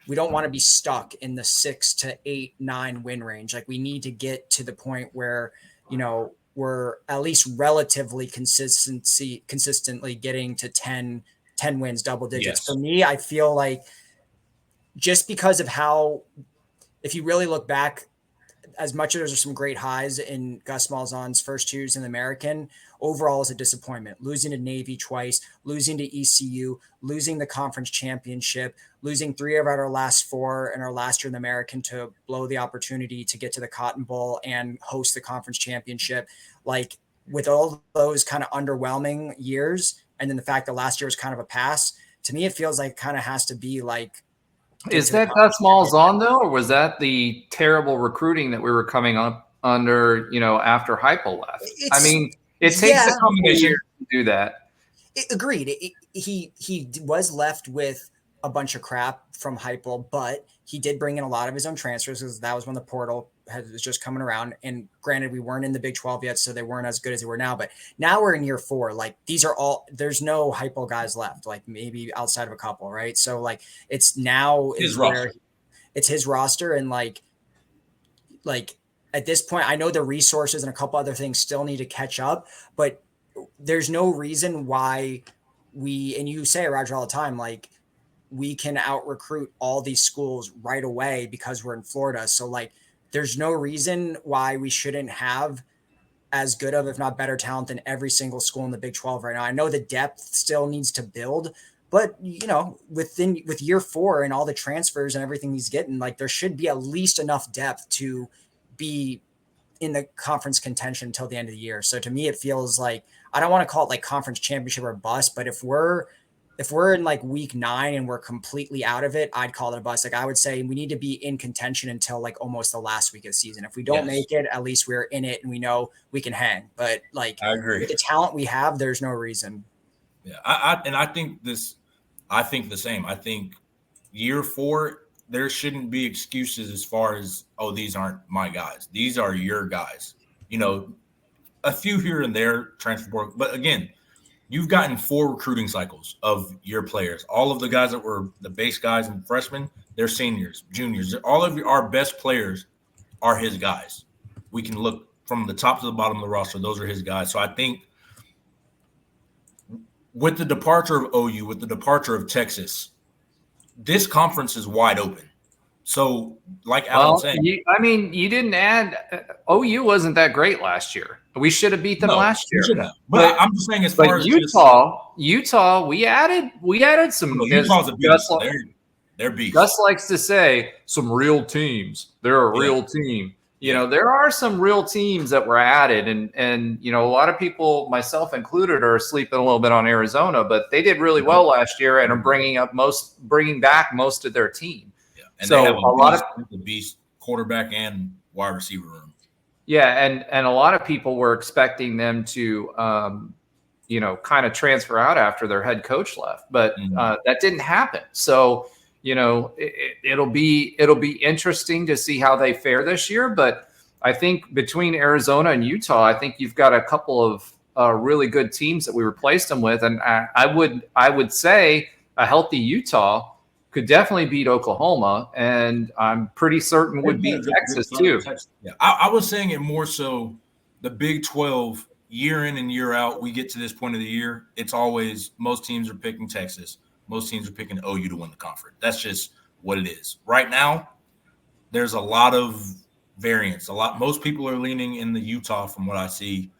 we don't want to be stuck in the 6 to 8, 9 win range. Like we need to get to the point where, we're at least relatively consistently getting to 10 wins, double digits. For me, I feel like, just because of how, if you really look back, as much as there's some great highs in Gus Malzahn's first 2 years in the American, overall is a disappointment. Losing to Navy twice, losing to ECU, losing the conference championship, losing 3 of our last 4 in our last year in the American to blow the opportunity to get to the Cotton Bowl and host the conference championship. Like with all those kind of underwhelming years, and then the fact that last year was kind of a pass, to me, it feels like it kind of has to be like, is that Gus Malzahn though, or was that the terrible recruiting that we were coming up under, after Heupel left? It takes a couple of years to do that. Agreed. He was left with a bunch of crap from Heupel, but he did bring in a lot of his own transfers because that was when the portal was just coming around. And granted, we weren't in the Big 12 yet, so they weren't as good as they were now. But now we're in year 4. Like these are all, there's no Heupel guys left, like maybe outside of a couple, right? So like it's now his roster. It's his roster, and like at this point, I know the resources and a couple other things still need to catch up, but there's no reason why and you say, Roger, all the time, like, we can out recruit all these schools right away because we're in Florida. So like, there's no reason why we shouldn't have as good of, if not better talent than every single school in the Big 12 right now. I know the depth still needs to build, but with year 4 and all the transfers and everything he's getting, like, there should be at least enough depth to be in the conference contention until the end of the year. So to me, it feels like, I don't want to call it like conference championship or bust, but if we're in like week 9 and we're completely out of it, I'd call it a bust. Like, I would say we need to be in contention until like almost the last week of the season. If we don't make it, at least we're in it and we know we can hang. But like, I agree. With the talent we have, there's no reason. Yeah, I think the same. I think year 4, there shouldn't be excuses as far as, oh, these aren't my guys. These are your guys. A few here and there transfer portal, but again, you've gotten 4 recruiting cycles of your players. All of the guys that were the base guys and freshmen, they're seniors, juniors. All of our best players are his guys. We can look from the top to the bottom of the roster. Those are his guys. So I think with the departure of OU, with the departure of Texas, this conference is wide open. So, like Alan was saying, you didn't add OU wasn't that great last year. We should have beat them last year. But I'm just saying, as far as Utah, we added some. Utah's a beast. They're beasts. Gus likes to say some real teams. They're a real team. There are some real teams that were added, and a lot of people, myself included, are sleeping a little bit on Arizona, but they did really well last year and are bringing back most of their team. Yeah. And so they have a lot of beast quarterback and wide receiver room. Yeah, and a lot of people were expecting them to, kind of transfer out after their head coach left, but that didn't happen. So, it'll be interesting to see how they fare this year. But I think between Arizona and Utah, I think you've got a couple of really good teams that we replaced them with, and I would say a healthy Utah could definitely beat Oklahoma, and I'm pretty certain would beat Texas too. Yeah, I was saying it more so the Big 12, year in and year out, we get to this point of the year, it's always most teams are picking Texas. Most teams are picking OU to win the conference. That's just what it is. Right now, there's a lot of variance. Most people are leaning in the Utah from what I see.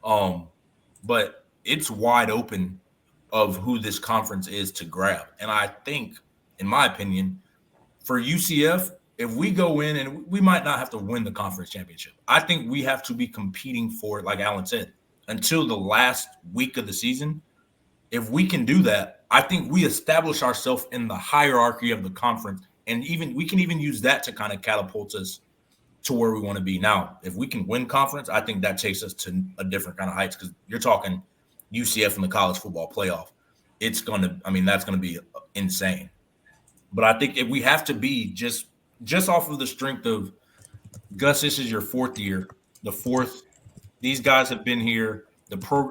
But it's wide open of who this conference is to grab. And I think, in my opinion, for UCF, if we go in and we might not have to win the conference championship, I think we have to be competing for it, like Alan said, until the last week of the season. If we can do that, I think we establish ourselves in the hierarchy of the conference, and we can even use that to kind of catapult us to where we want to be. Now, if we can win conference, I think that takes us to a different kind of heights, because you're talking UCF in the college football playoff. That's going to be insane. But I think if we have to be just off of the strength of Gus, this is your 4th year, these guys have been here.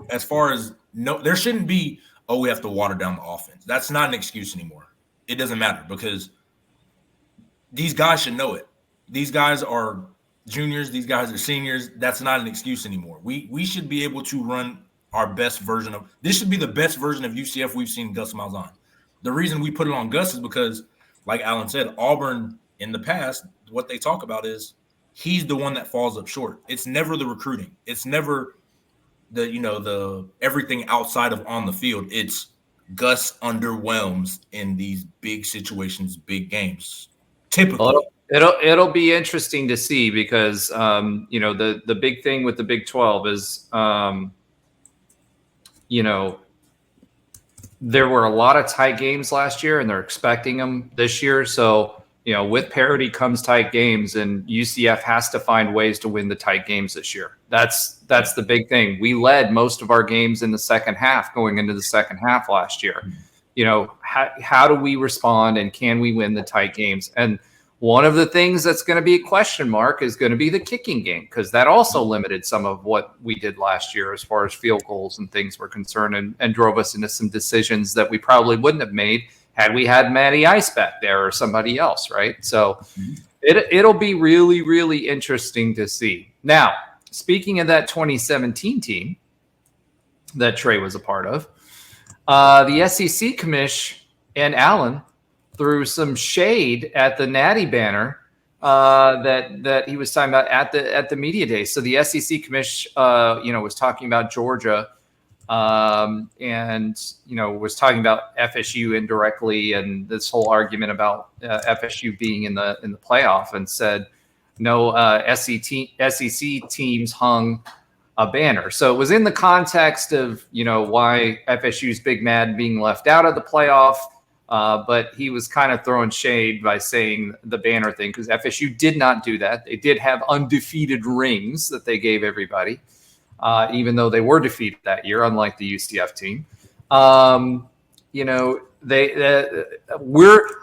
As far as there shouldn't be, we have to water down the offense. That's not an excuse anymore. It doesn't matter, because these guys should know it. These guys are juniors. These guys are seniors. That's not an excuse anymore. We should be able to run our best version of – this should be the best version of UCF we've seen Gus Malzahn. The reason we put it on Gus is because, like Alan said, Auburn in the past, what they talk about is he's the one that falls up short. It's never the recruiting. It's never the everything outside of on the field. It's Gus underwhelms in these big situations, big games. Typically. It'll be interesting to see, because the big thing with the Big 12 is there were a lot of tight games last year, and they're expecting them this year. So, with parity comes tight games, and UCF has to find ways to win the tight games this year. That's the big thing. We led most of our games in the second half going into the second half last year. How do we respond, and can we win the tight games? And one of the things that's going to be a question mark is going to be the kicking game, because that also limited some of what we did last year as far as field goals and things were concerned, and drove us into some decisions that we probably wouldn't have made had we had Matty Ice back there or somebody else, right? So it'll be really, really interesting to see. Now, speaking of that 2017 team, that Trey was a part of. The SEC Commish and Allen threw some shade at the Natty banner that he was talking about at the media day. So the SEC Commish, was talking about Georgia, and was talking about FSU indirectly, and this whole argument about FSU being in the playoff, and said no SEC teams hung a banner. So it was in the context of why FSU's Big Mad being left out of the playoff. But he was kind of throwing shade by saying the banner thing, because FSU did not do that. They did have undefeated rings that they gave everybody, even though they were defeated that year, unlike the UCF team.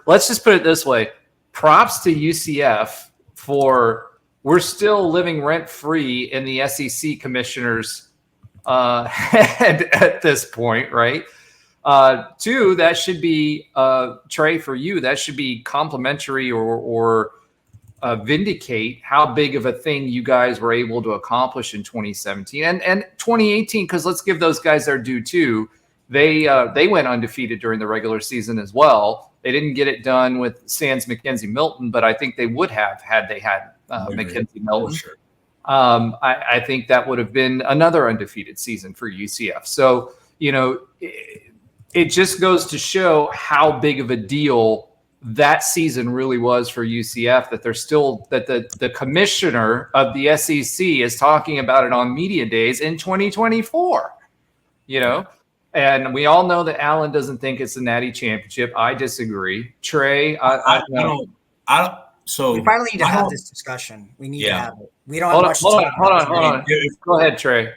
Let's just put it this way. Props to UCF we're still living rent free in the SEC commissioner's head at this point, right? Two, that should be Trey, for you, that should be complimentary or vindicate how big of a thing you guys were able to accomplish in 2017 and 2018. Because let's give those guys their due too. They went undefeated during the regular season as well. They didn't get it done with sans Mackenzie Milton, but I think they would have had they had Mackenzie Milton. Sure. I think that would have been another undefeated season for UCF. So it just goes to show how big of a deal that season really was for UCF, that they're still that the commissioner of the SEC is talking about it on media days in 2024. And we all know that Allen doesn't think it's the Natty Championship. I disagree. Trey, So we finally need to have this discussion. We need to have it. We don't have much time. Hold on. Go ahead, Trey.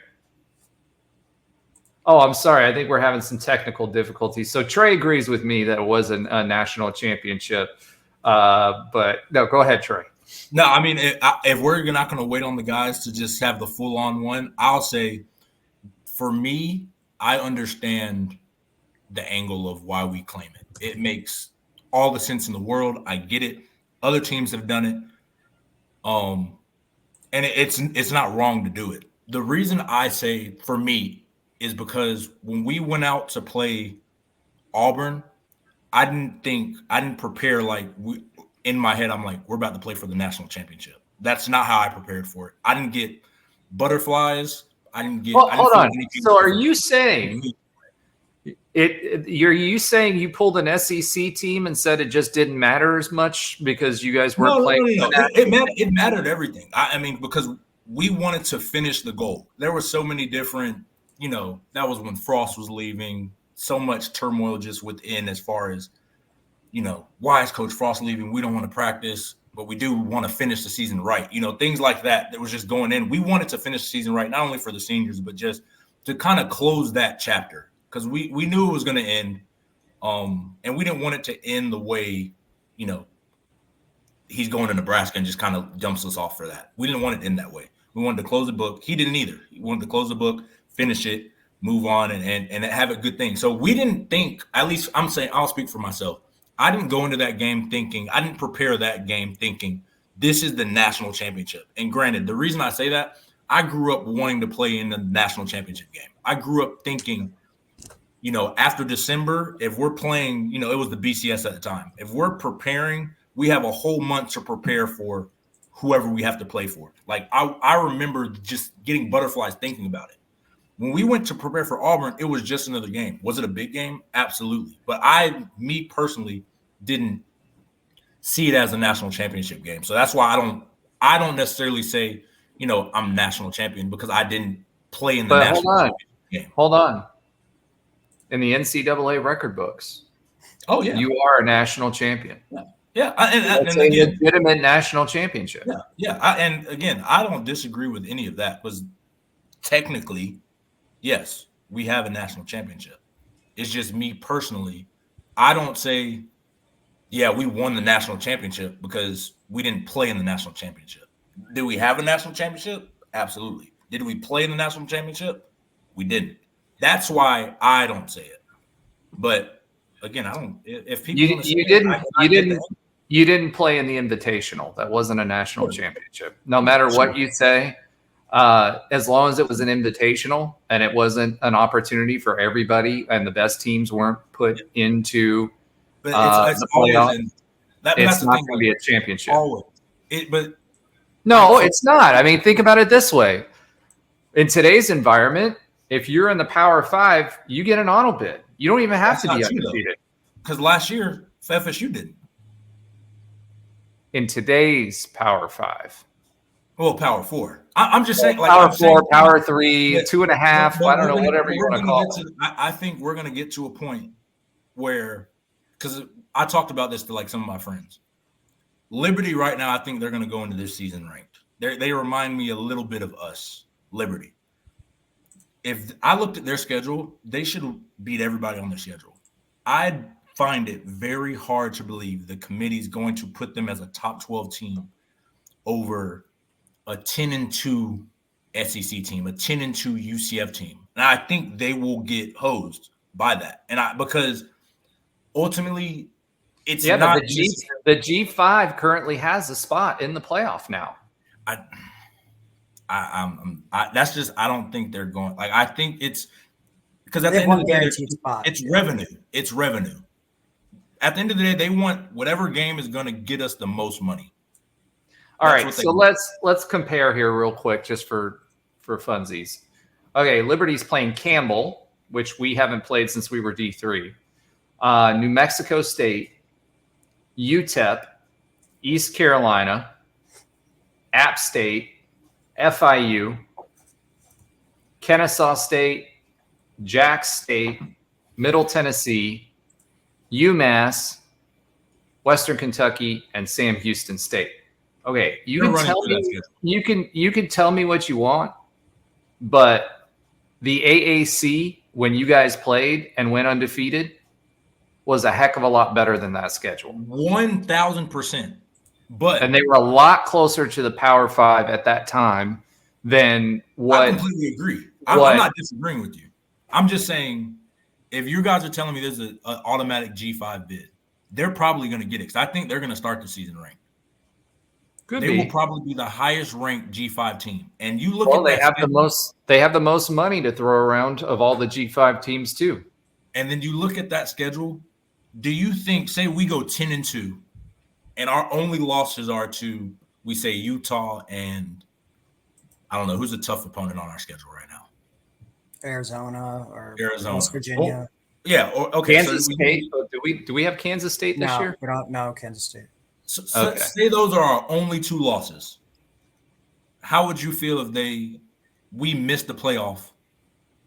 Oh, I'm sorry. I think we're having some technical difficulties. So Trey agrees with me that it was a national championship. But no, go ahead, Trey. No, I mean, if we're not going to wait on the guys to just have the full-on one, I'll say, for me, I understand the angle of why we claim it. It makes all the sense in the world. I get it. Other teams have done it. And it's not wrong to do it. The reason I say, for me, is because when we went out to play Auburn, I didn't prepare in my head, I'm like, we're about to play for the national championship. That's not how I prepared for it. I didn't get butterflies. I didn't get. Well, hold on. So are you saying you saying you pulled an SEC team and said it just didn't matter as much because you guys weren't playing? No. It mattered everything. I mean, because we wanted to finish the goal. There were so many different, that was when Frost was leaving, so much turmoil just within as far as, why is Coach Frost leaving? We don't want to practice, but we do want to finish the season right. Things like that was just going in. We wanted to finish the season right, not only for the seniors, but just to kind of close that chapter because we knew it was going to end. And we didn't want it to end the way, he's going to Nebraska and just kind of dumps us off for that. We didn't want it to end that way. We wanted to close the book. He didn't either. He wanted to close the book, finish it, move on, and have a good thing. So we didn't think, at least I'm saying, I'll speak for myself. I didn't go into that game thinking, I didn't prepare that game thinking this is the national championship. And granted, the reason I say that, I grew up wanting to play in the national championship game. I grew up thinking, after December, if we're playing, it was the BCS at the time. If we're preparing, we have a whole month to prepare for whoever we have to play for. Like I remember just getting butterflies thinking about it. When we went to prepare for Auburn, it was just another game. Was it a big game? Absolutely. But me personally, didn't see it as a national championship game. So that's why I don't necessarily say, I'm national champion because I didn't play in the national championship game. Hold on. In the NCAA record books, oh yeah, you are a national champion. Yeah. It's a legitimate national championship. Yeah. And again, I don't disagree with any of that because technically, yes, we have a national championship. It's just me personally. I don't say, yeah, we won the national championship because we didn't play in the national championship. Did we have a national championship? Absolutely. Did we play in the national championship? We didn't. That's why I don't say it. But again, I don't. If people you didn't play in the Invitational. That wasn't a national championship. No matter what you say, as long as it was an invitational and it wasn't an opportunity for everybody and the best teams weren't put into But it's the always playoff, that's it's the not thing. going to be a championship. Always. But No, like, it's not. I mean, think about it this way. In today's environment, if you're in the Power 5, you get an auto bid. You don't even have to be undefeated. Because last year, FSU didn't. In today's Power 5. Well, Power 4. I'm just saying. Like, Power 4, Power 3, yeah, 2.5. I don't know, whatever you want to call it. I think we're going to get to a point where, because I talked about this to like some of my friends. Liberty right now, I think they're going to go into this season ranked. They remind me a little bit of us, Liberty. If I looked at their schedule, they should beat everybody on their schedule. I find it very hard to believe the committee is going to put them as a top 12 team over a 10-2 SEC team, a 10-2 UCF team. And I think they will get hosed by that. And because ultimately it's not the G5 currently has a spot in the playoff now. That's just, I don't think they're going, like, I think it's because at They the end of the day, guaranteed spot. it's revenue. It's revenue. At the end of the day, they want whatever game is going to get us the most money. All right, so let's compare here real quick, just for funsies. Okay, Liberty's playing Campbell, which we haven't played since we were D3. New Mexico State, UTEP, East Carolina, App State, FIU, Kennesaw State, Jax State, Middle Tennessee, UMass, Western Kentucky, and Sam Houston State. Okay, you can tell me what you want, but the AAC, when you guys played and went undefeated, was a heck of a lot better than that schedule. 1,000%. And they were a lot closer to the Power 5 at that time than what. I completely agree. I'm not disagreeing with you. I'm just saying, if you guys are telling me there's an automatic G5 bid, they're probably going to get it. Because I think they're going to start the season ranked. They will probably be the highest ranked G5 team. And you look they have the most money to throw around of all the G5 teams too. And then you look at that schedule. Do you think, say we go 10-2, and our only losses are to, we say, Utah and I don't know who's a tough opponent on our schedule right now? Arizona or West Virginia. Well, yeah. Okay. Kansas State. Do we have Kansas State this year? We don't. No, Kansas State. So say those are our only two losses. How would you feel if we missed the playoff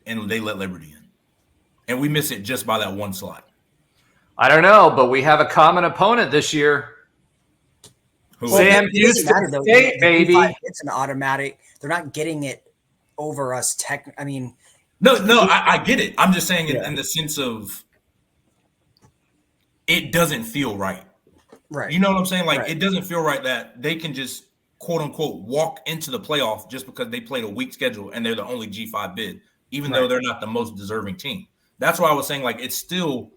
and they let Liberty in, and we miss it just by that one slot? I don't know, but we have a common opponent this year. Sam Houston State, baby. It's an automatic. They're not getting it over us. I mean, no, I get it. I'm just saying in the sense of it doesn't feel right. Right. You know what I'm saying? Like, It doesn't feel right that they can just, quote unquote, walk into the playoff just because they played a weak schedule and they're the only G5 bid, even though they're not the most deserving team. That's why I was saying, like, it's still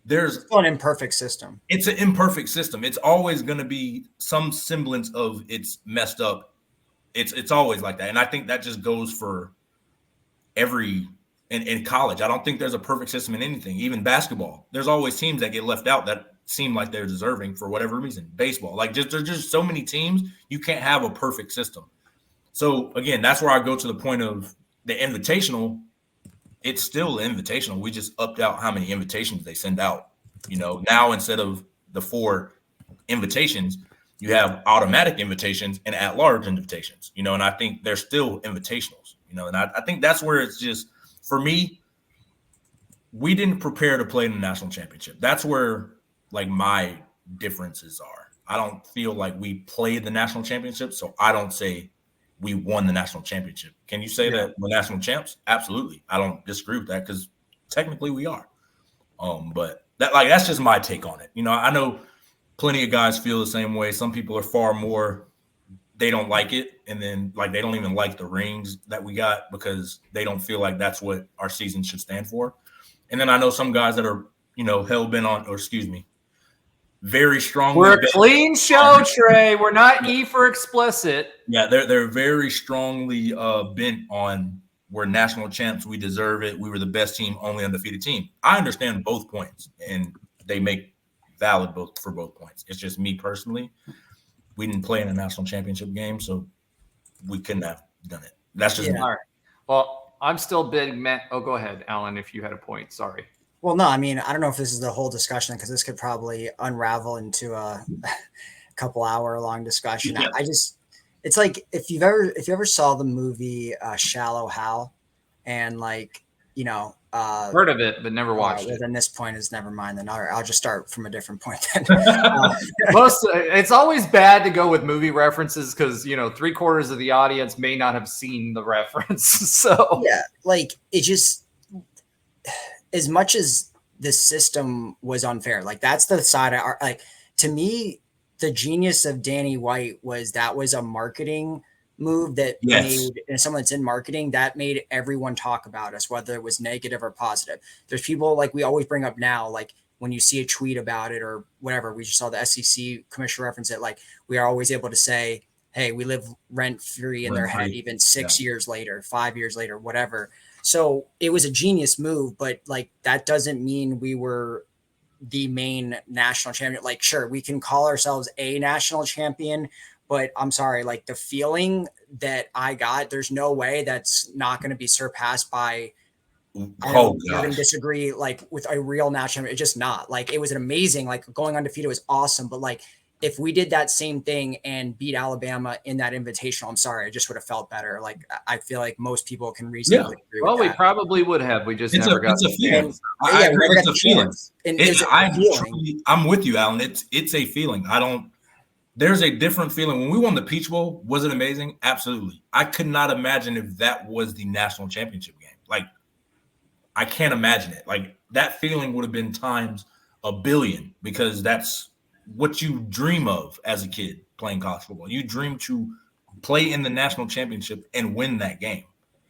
an imperfect system. It's an imperfect system. It's always going to be some semblance of it's messed up. It's always like that. And I think that just goes for in college. I don't think there's a perfect system in anything, even basketball. There's always teams that get left out that seem like they're deserving for whatever reason. Baseball, like there's just so many teams, you can't have a perfect system. So again, that's where I go to the point of the invitational. It's still an invitational. We just upped out how many invitations they send out. You know, now instead of the 4 invitations, you have automatic invitations and at-large invitations. You know, and I think they're still invitationals. You know, and I think that's where it's just, for me, we didn't prepare to play in the national championship. That's where, like, my differences are. I don't feel like we played the national championship, so I don't say we won the national championship. Can you say that we're national champs? Absolutely. I don't disagree with that because technically we are. But that's just my take on it. You know, I know plenty of guys feel the same way. Some people are far more, they don't like it. And then, like, they don't even like the rings that we got because they don't feel like that's what our season should stand for. And then I know some guys that are, you know, hell-bent on, or excuse me, very strongly. We're a clean show, Trey. We're not E for explicit. Yeah, they're very strongly bent on we're national champs. We deserve it. We were the best team, only undefeated team. I understand both points, and they make valid for both points. It's just me personally. We didn't play in a national championship game, so we couldn't have done it. That's just me. All right. Well, I'm still big man. Oh, go ahead, Alan, if you had a point. Sorry. Well, no, I mean, I don't know if this is the whole discussion because this could probably unravel into a couple hour long discussion. Yeah. It's like if you ever saw the movie Shallow Hal, and like, you know, heard of it but never watched it. Then this point is never mind. Then I'll just start from a different point. Then it's always bad to go with movie references because 3/4 of the audience may not have seen the reference. So yeah, like it just, as much as the system was unfair, like that's the side like, to me, the genius of Danny White was a marketing move that made, and someone that's in marketing, that made everyone talk about us, whether it was negative or positive. There's people like we always bring up now, like when you see a tweet about it or whatever, we just saw the SEC commissioner reference it. Like we are always able to say, hey, we live rent free in their head, even 6 years later, 5 years later, whatever. So it was a genius move, but like that doesn't mean we were the main national champion. Like, sure, we can call ourselves a national champion, but I'm sorry, like the feeling that I got, there's no way that's not going to be surpassed by, you're going to disagree, like with a real national champion. It's just not. Like it was an amazing, like going undefeated was awesome, but like if we did that same thing and beat Alabama in that invitational, I'm sorry, I just would have felt better. Like I feel like most people can reasonably agree with that. Well, we probably would have. We just never got the feeling. I agree. It's a feeling. I'm with you, Alan. It's a feeling. There's a different feeling. When we won the Peach Bowl, was it amazing? Absolutely. I could not imagine if that was the national championship game. Like, I can't imagine it. Like, that feeling would have been times a billion because that's what you dream of as a kid playing college football. You dream to play in the national championship and win that game.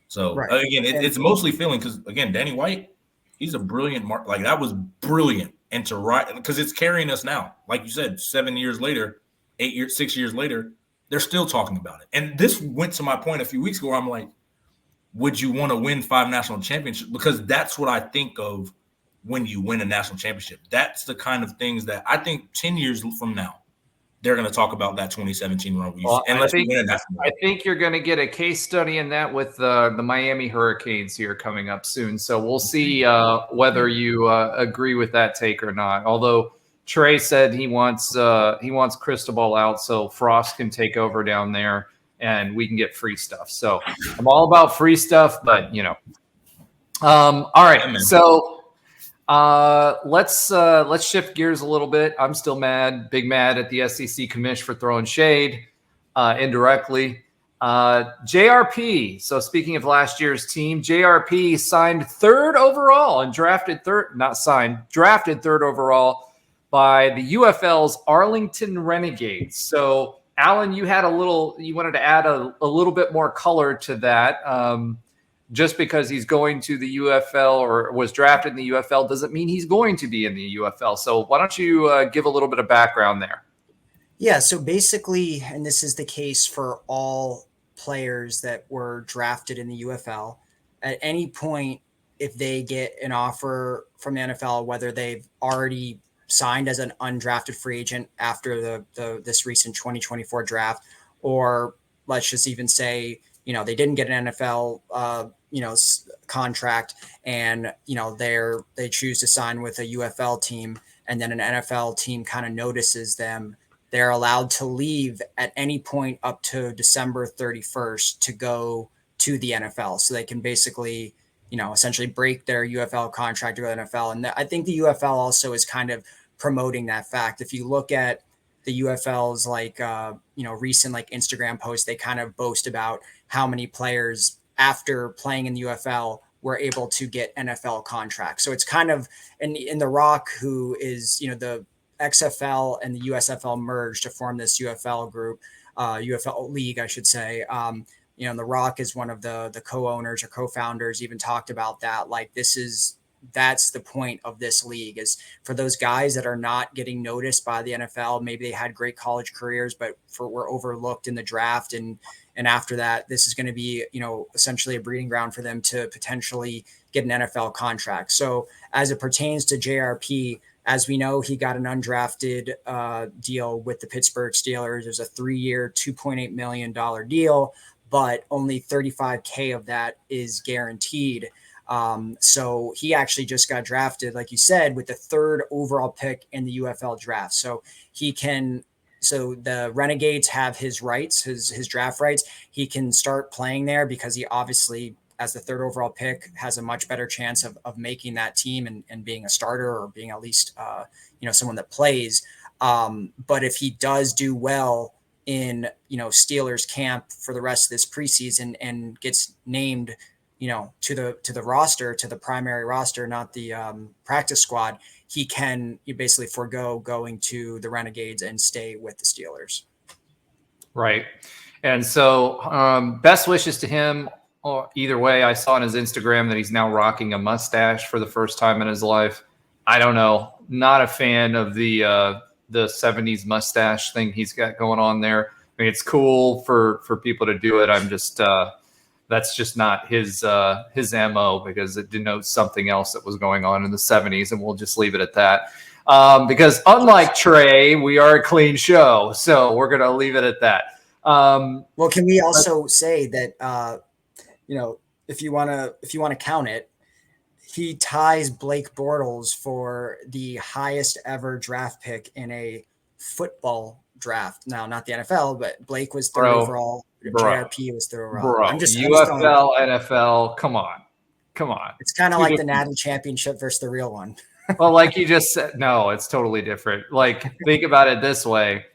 So, again, it's mostly feeling because, again, Danny White, he's a brilliant like, that was brilliant. And to write, because it's carrying us now. Like you said, 7 years later, 6 years later, they're still talking about it. And this went to my point a few weeks ago where I'm like, would you want to win 5 national championships? Because that's what I think of when you win a national championship. That's the kind of things that I think 10 years from now, they're going to talk about that 2017 run. I think you're going to get a case study in that with the Miami Hurricanes here coming up soon. So we'll see whether you agree with that take or not. Although Trey said he wants Cristobal out so Frost can take over down there and we can get free stuff. So I'm all about free stuff, but all right. So let's shift gears a little bit. I'm still big mad at the SEC commish for throwing shade indirectly. JRP. So speaking of last year's team, JRP signed 3rd overall and drafted 3rd overall by the UFL's Arlington Renegades. So Alan, you wanted to add a little bit more color to that. Just because he's going to the UFL or was drafted in the UFL doesn't mean he's going to be in the UFL. So why don't you give a little bit of background there? Yeah, so basically, and this is the case for all players that were drafted in the UFL, at any point, if they get an offer from the NFL, whether they've already signed as an undrafted free agent after this recent 2024 draft, or let's just even say, they didn't get an NFL, contract and, they choose to sign with a UFL team and then an NFL team kind of notices them, they're allowed to leave at any point up to December 31st to go to the NFL. So they can basically, essentially break their UFL contract to go to the NFL. And I think the UFL also is kind of promoting that fact. If you look at the UFL's recent Instagram posts, they kind of boast about how many players after playing in the UFL were able to get NFL contracts. So it's kind of in The Rock, who is, the XFL and the USFL merged to form this UFL group, UFL league, I should say. The Rock is one of the co-owners or co-founders, even talked about that. Like, this is that's the point of this league, is for those guys that are not getting noticed by the NFL. Maybe they had great college careers, but were overlooked in the draft. And after that, this is going to be, essentially a breeding ground for them to potentially get an NFL contract. So as it pertains to JRP, as we know, he got an undrafted deal with the Pittsburgh Steelers. It was a 3-year, $2.8 million deal, but only $35K of that is guaranteed. So he actually just got drafted, like you said, with the 3rd overall pick in the UFL draft. So so the Renegades have his rights, his draft rights. He can start playing there because he obviously, as the 3rd overall pick, has a much better chance of making that team and being a starter, or being at least, someone that plays. But if he does do well in, Steelers camp for the rest of this preseason and gets named, to the roster, to the primary roster, not the practice squad, he can basically forego going to the Renegades and stay with the Steelers. Right. And so best wishes to him. Either way, I saw on his Instagram that he's now rocking a mustache for the first time in his life. I don't know. Not a fan of the 70s mustache thing he's got going on there. I mean, it's cool for people to do it. I'm just that's just not his MO, because it denotes something else that was going on in the 70s, and we'll just leave it at that. Because unlike Trey, we are a clean show, so we're going to leave it at that. Well, can we also say that if you want to count it, he ties Blake Bortles for the highest ever draft pick in a football draft. Now, not the NFL, but Blake was 3rd overall. JRP was 3rd overall. I'm just UFL, NFL. Come on. It's kind of like the Natty Championship versus the real one. Well, like you just said, no, it's totally different. Like, think about it this way.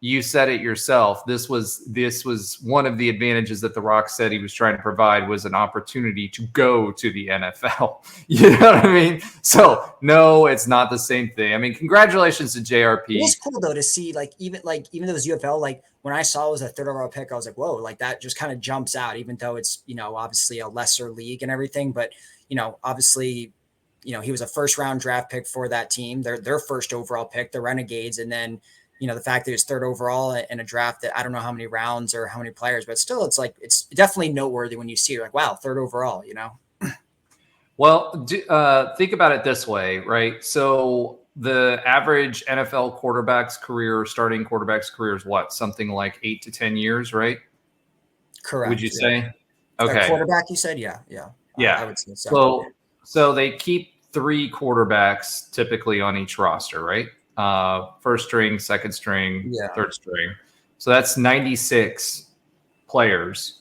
You said it yourself. This was one of the advantages that The Rock said he was trying to provide, was an opportunity to go to the NFL. You know what I mean? So no, it's not the same thing. I mean, congratulations to JRP. It's cool though to see, even though it's UFL, when I saw it was a 3rd overall pick, I was like, whoa, that just kind of jumps out, even though it's, obviously a lesser league and everything. But, obviously, he was a 1st round draft pick for that team, their 1st overall pick, the Renegades. And then, the fact that he was 3rd overall in a draft that I don't know how many rounds or how many players, but still, it's definitely noteworthy when you see it, like, wow, 3rd overall, Well, think about it this way, right? So the average NFL starting quarterback's career is what? Something like 8 to 10 years, right? Correct. Would you say? Okay. A quarterback, you said? Yeah. Yeah. I would say so. So they keep 3 quarterbacks typically on each roster, right? 1st string, 2nd string, 3rd string. So that's 96 players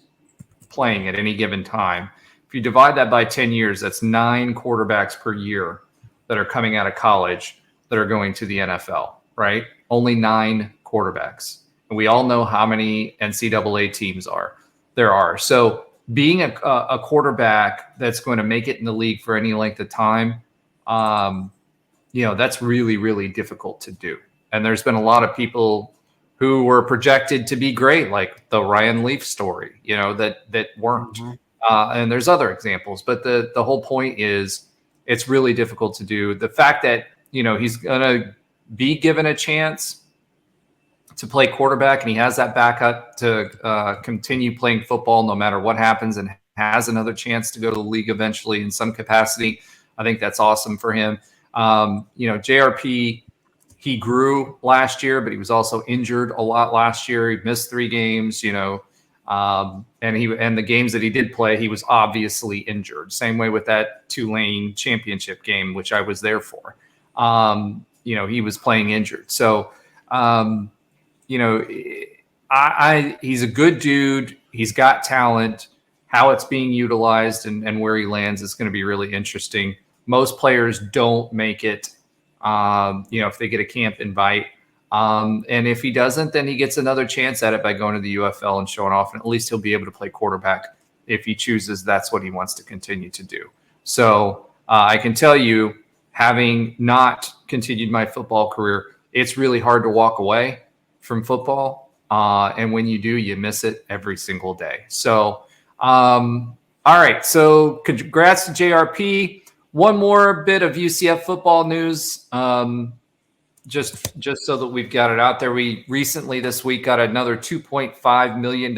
playing at any given time. If you divide that by 10 years, that's 9 quarterbacks per year that are coming out of college that are going to the NFL, right? Only 9 quarterbacks. And we all know how many NCAA teams there are. So being a quarterback that's going to make it in the league for any length of time, that's really, really difficult to do. And there's been a lot of people who were projected to be great, like the Ryan Leaf story, that weren't. Mm-hmm. And there's other examples, but the whole point is it's really difficult to do. The fact that, he's going to be given a chance to play quarterback, and he has that backup to continue playing football no matter what happens, and has another chance to go to the league eventually in some capacity. I think that's awesome for him. JRP, he grew last year, but he was also injured a lot last year. He missed 3 games, and the games that he did play, he was obviously injured. Same way with that Tulane championship game, which I was there for. He was playing injured. So, he's a good dude. He's got talent. How it's being utilized and where he lands is going to be really interesting. Most players don't make it, if they get a camp invite. And if he doesn't, then he gets another chance at it by going to the UFL and showing off. And at least he'll be able to play quarterback if he chooses that's what he wants to continue to do. So I can tell you, having not continued my football career, it's really hard to walk away from football. And when you do, you miss it every single day. So All right. So congrats to JRP. One more bit of UCF football news. Just so that we've got it out there. We recently this week got another $2.5 million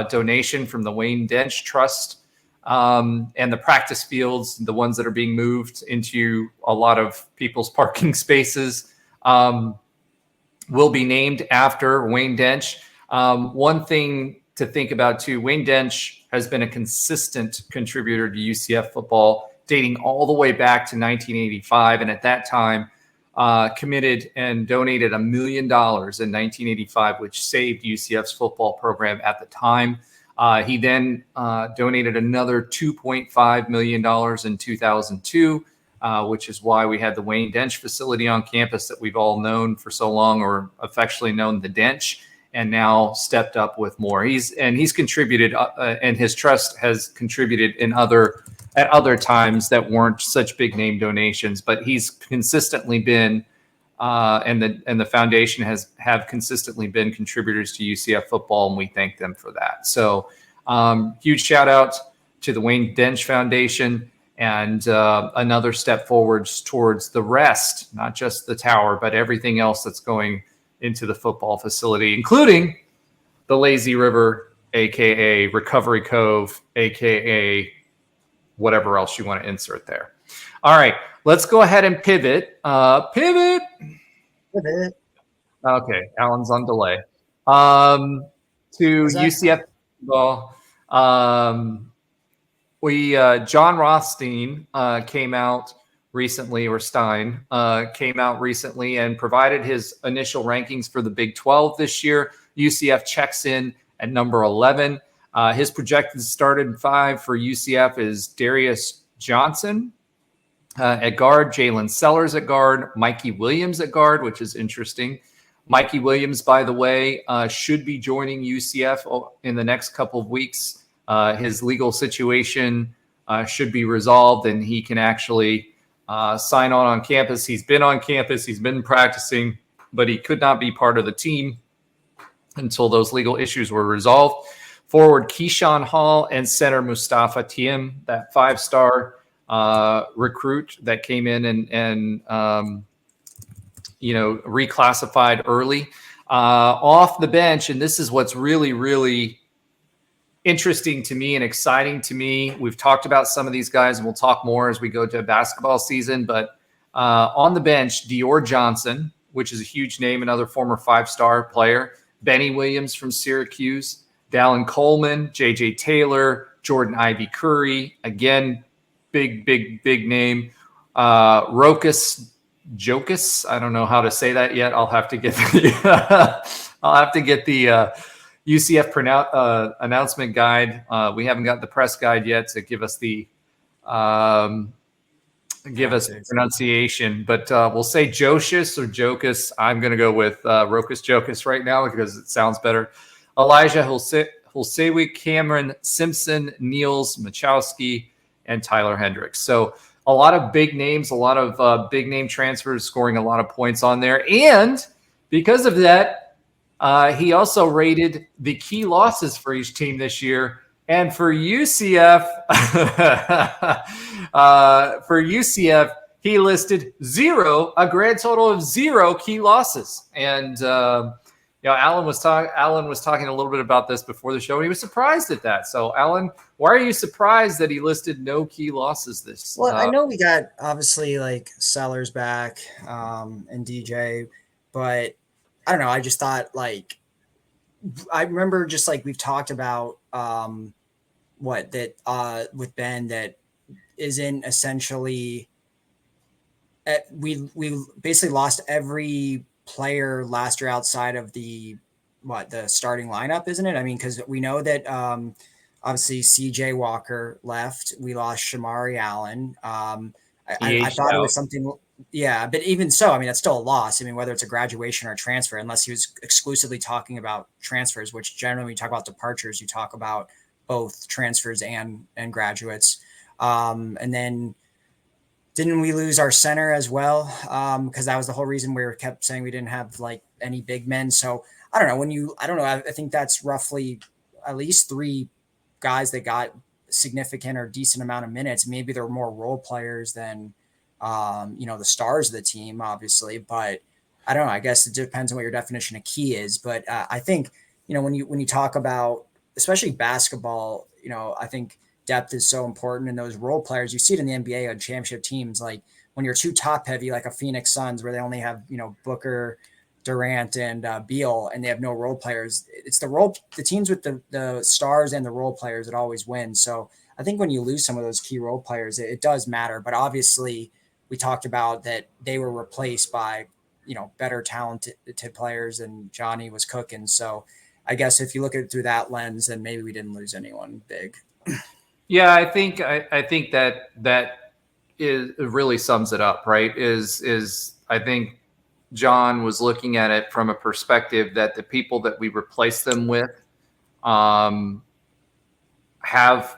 donation from the Wayne Dench Trust. And the practice fields, the ones that are being moved into a lot of people's parking spaces, will be named after Wayne Dench. One thing to think about too, Wayne Dench has been a consistent contributor to UCF football dating all the way back to 1985. And at that time, committed and donated $1 million in 1985, which saved UCF's football program at the time. He then donated another $2.5 million in 2002, which is why we had the Wayne Dench facility on campus that we've all known for so long, or affectionately known the Dench, and now stepped up with more. He's contributed, and his trust has contributed at other times that weren't such big name donations, but he's consistently been, and the foundation have consistently been contributors to UCF football, and we thank them for that. So huge shout out to the Wayne Dench Foundation, and another step forwards towards the rest, not just the tower, but everything else that's going into the football facility, including the Lazy River, aka Recovery Cove, aka whatever else you want to insert there. All right, let's go ahead and pivot. Pivot. Okay, Alan's on delay. To UCF football. John Rothstein came out recently, or Stein came out recently and provided his initial rankings for the Big 12 this year. UCF checks in at number 11. His projected starting five for UCF is Darius Johnson at guard, Jalen Sellers at guard, Mikey Williams at guard, which is interesting. Mikey Williams, by the way, should be joining UCF in the next couple of weeks. His legal situation should be resolved, and he can actually sign on campus. He's been on campus. He's been practicing, but he could not be part of the team until those legal issues were resolved. Forward Keyshawn Hall and center Mustafa Tiem, that five-star recruit that came in and reclassified early off the bench. And this is what's really, really interesting to me and exciting to me. We've talked about some of these guys, and we'll talk more as we go to basketball season. But on the bench, Dior Johnson, which is a huge name, another former five-star player. Benny Williams from Syracuse. Dallin Coleman, J.J. Taylor, Jordan Ivy Curry, again, big name. Rokas Jokas, I don't know how to say that yet. I'll have to get the UCF announcement guide. We haven't got the press guide yet to give us the pronunciation, but we'll say Josius or Jokas. I'm going to go with Rokas Jokas right now because it sounds better. Elijah Hulsewi, Cameron Simpson, Niels Machowski, and Tyler Hendricks. So a lot of big names, a lot of big name transfers, scoring a lot of points on there. And because of that, he also rated the key losses for each team this year. And for UCF, he listed a grand total of 0 key losses. And Alan was talking a little bit about this before the show, and he was surprised at that. So, Alan, why are you surprised that he listed no key losses this? Well, I know we got obviously like Sellers back and DJ, but I don't know. I just thought I remember just like we've talked about with Ben that isn't essentially we basically lost every player last year outside of the starting lineup, isn't it? I mean, because we know that obviously CJ Walker left. We lost Shamari Allen. I thought it was something. Yeah, but even so, I mean, that's still a loss. I mean, whether it's a graduation or a transfer, unless he was exclusively talking about transfers, which generally when you talk about departures, you talk about both transfers and graduates. And then didn't we lose our center as well? Because that was the whole reason we kept saying we didn't have like any big men. So I don't know I think that's roughly at least 3 guys that got significant or decent amount of minutes. Maybe they're more role players than, the stars of the team, obviously, but I don't know. I guess it depends on what your definition of key is. But I think, when you talk about, especially basketball, I think depth is so important in those role players. You see it in the NBA on championship teams, like when you're too top heavy, like a Phoenix Suns, where they only have, Booker, Durant, and Beal, and they have no role players. It's the teams with the stars and the role players that always win. So I think when you lose some of those key role players, it does matter. But obviously, we talked about that they were replaced by, better talented players, and Johnny was cooking. So I guess if you look at it through that lens, then maybe we didn't lose anyone big. Yeah, I think that really sums it up, right? Is I think John was looking at it from a perspective that the people that we replace them with have,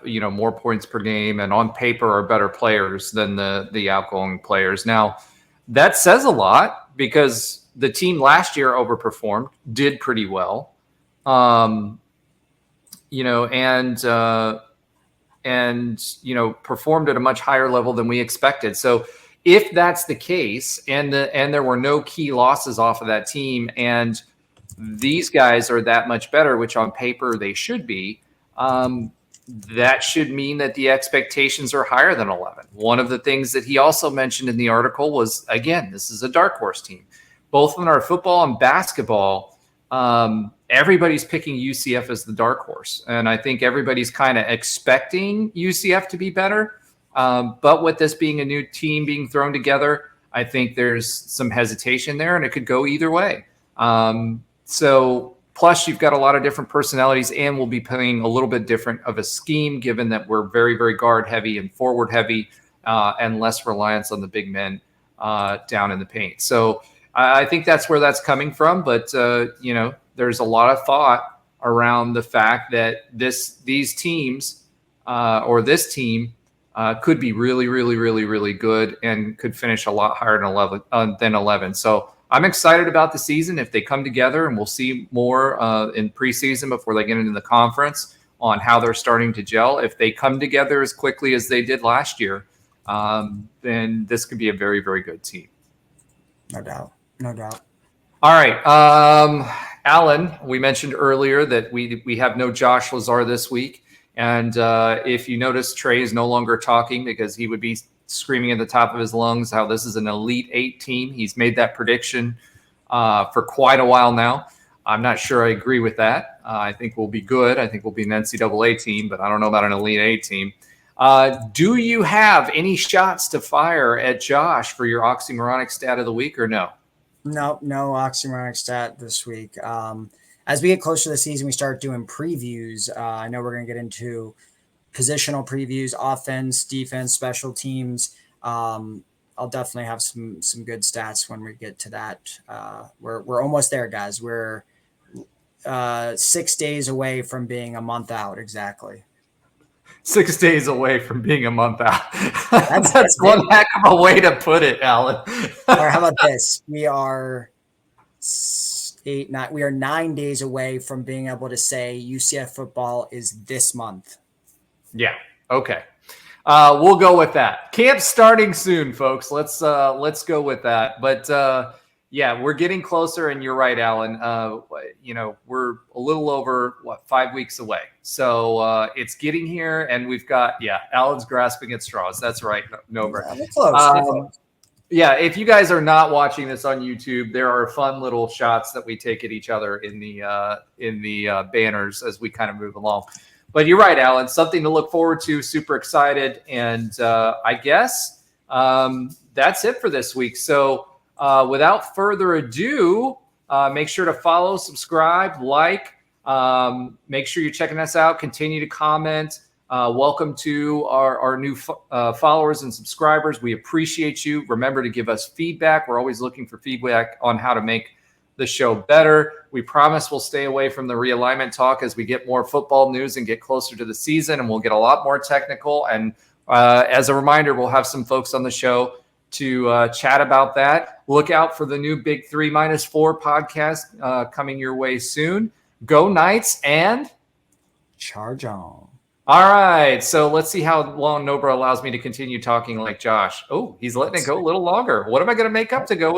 more points per game and on paper are better players than the outgoing players. Now, that says a lot because the team last year overperformed, did pretty well, and performed at a much higher level than we expected. So if that's the case, and there were no key losses off of that team, and these guys are that much better, which on paper they should be, that should mean that the expectations are higher than 11. One of the things that he also mentioned in the article was, again, this is a dark horse team. Both in our football and basketball, everybody's picking UCF as the dark horse. And I think everybody's kind of expecting UCF to be better. But with this being a new team being thrown together, I think there's some hesitation there, and it could go either way. So plus you've got a lot of different personalities, and we'll be playing a little bit different of a scheme, given that we're very, very guard heavy and forward heavy, and less reliance on the big men down in the paint. So I think that's where that's coming from. But, there's a lot of thought around the fact that these teams or this team could be really, really, really, really good and could finish a lot higher than 11. So I'm excited about the season if they come together, and we'll see more in preseason before they get into the conference on how they're starting to gel. If they come together as quickly as they did last year, then this could be a very, very good team. No doubt. No doubt. All right. Alan, we mentioned earlier that we have no Josh Lazar this week. And if you notice, Trey is no longer talking because he would be screaming at the top of his lungs how this is an Elite Eight team. He's made that prediction for quite a while now. I'm not sure I agree with that. I think we'll be good. I think we'll be an NCAA team, but I don't know about an Elite Eight team. Do you have any shots to fire at Josh for your oxymoronic stat of the week, or no? No oxymoronic stat this week. As we get closer to the season, we start doing previews. I know we're going to get into positional previews, offense, defense, special teams. I'll definitely have some good stats when we get to that. We're almost there, guys. We're 6 days away from being a month out. Exactly. 6 days away from being a month out. That's one heck of a way to put it, Alan. Or how about this? We are 9 days away from being able to say UCF football is this month. Yeah. Okay. We'll go with that. Camp's starting soon, folks. Let's go with that. But yeah, we're getting closer, and you're right, Alan. We're a little over 5 weeks away. So it's getting here, and we've got Alan's grasping at straws. That's right, Nover. We're close. Yeah, if you guys are not watching this on YouTube, there are fun little shots that we take at each other in the banners as we kind of move along. But you're right, Alan. Something to look forward to. Super excited, and I guess that's it for this week. So without further ado, make sure to follow, subscribe, like. Make sure you're checking us out. Continue to comment. Welcome to our new followers and subscribers. We appreciate you. Remember to give us feedback. We're always looking for feedback on how to make the show better. We promise we'll stay away from the realignment talk as we get more football news and get closer to the season, and we'll get a lot more technical. And as a reminder, we'll have some folks on the show to chat about that. Look out for the new Big 3-4 podcast coming your way soon. Go Knights and charge on. All right, so let's see how long Nobra allows me to continue talking like Josh. Oh, he's letting it go a little longer. What am I going to make up to go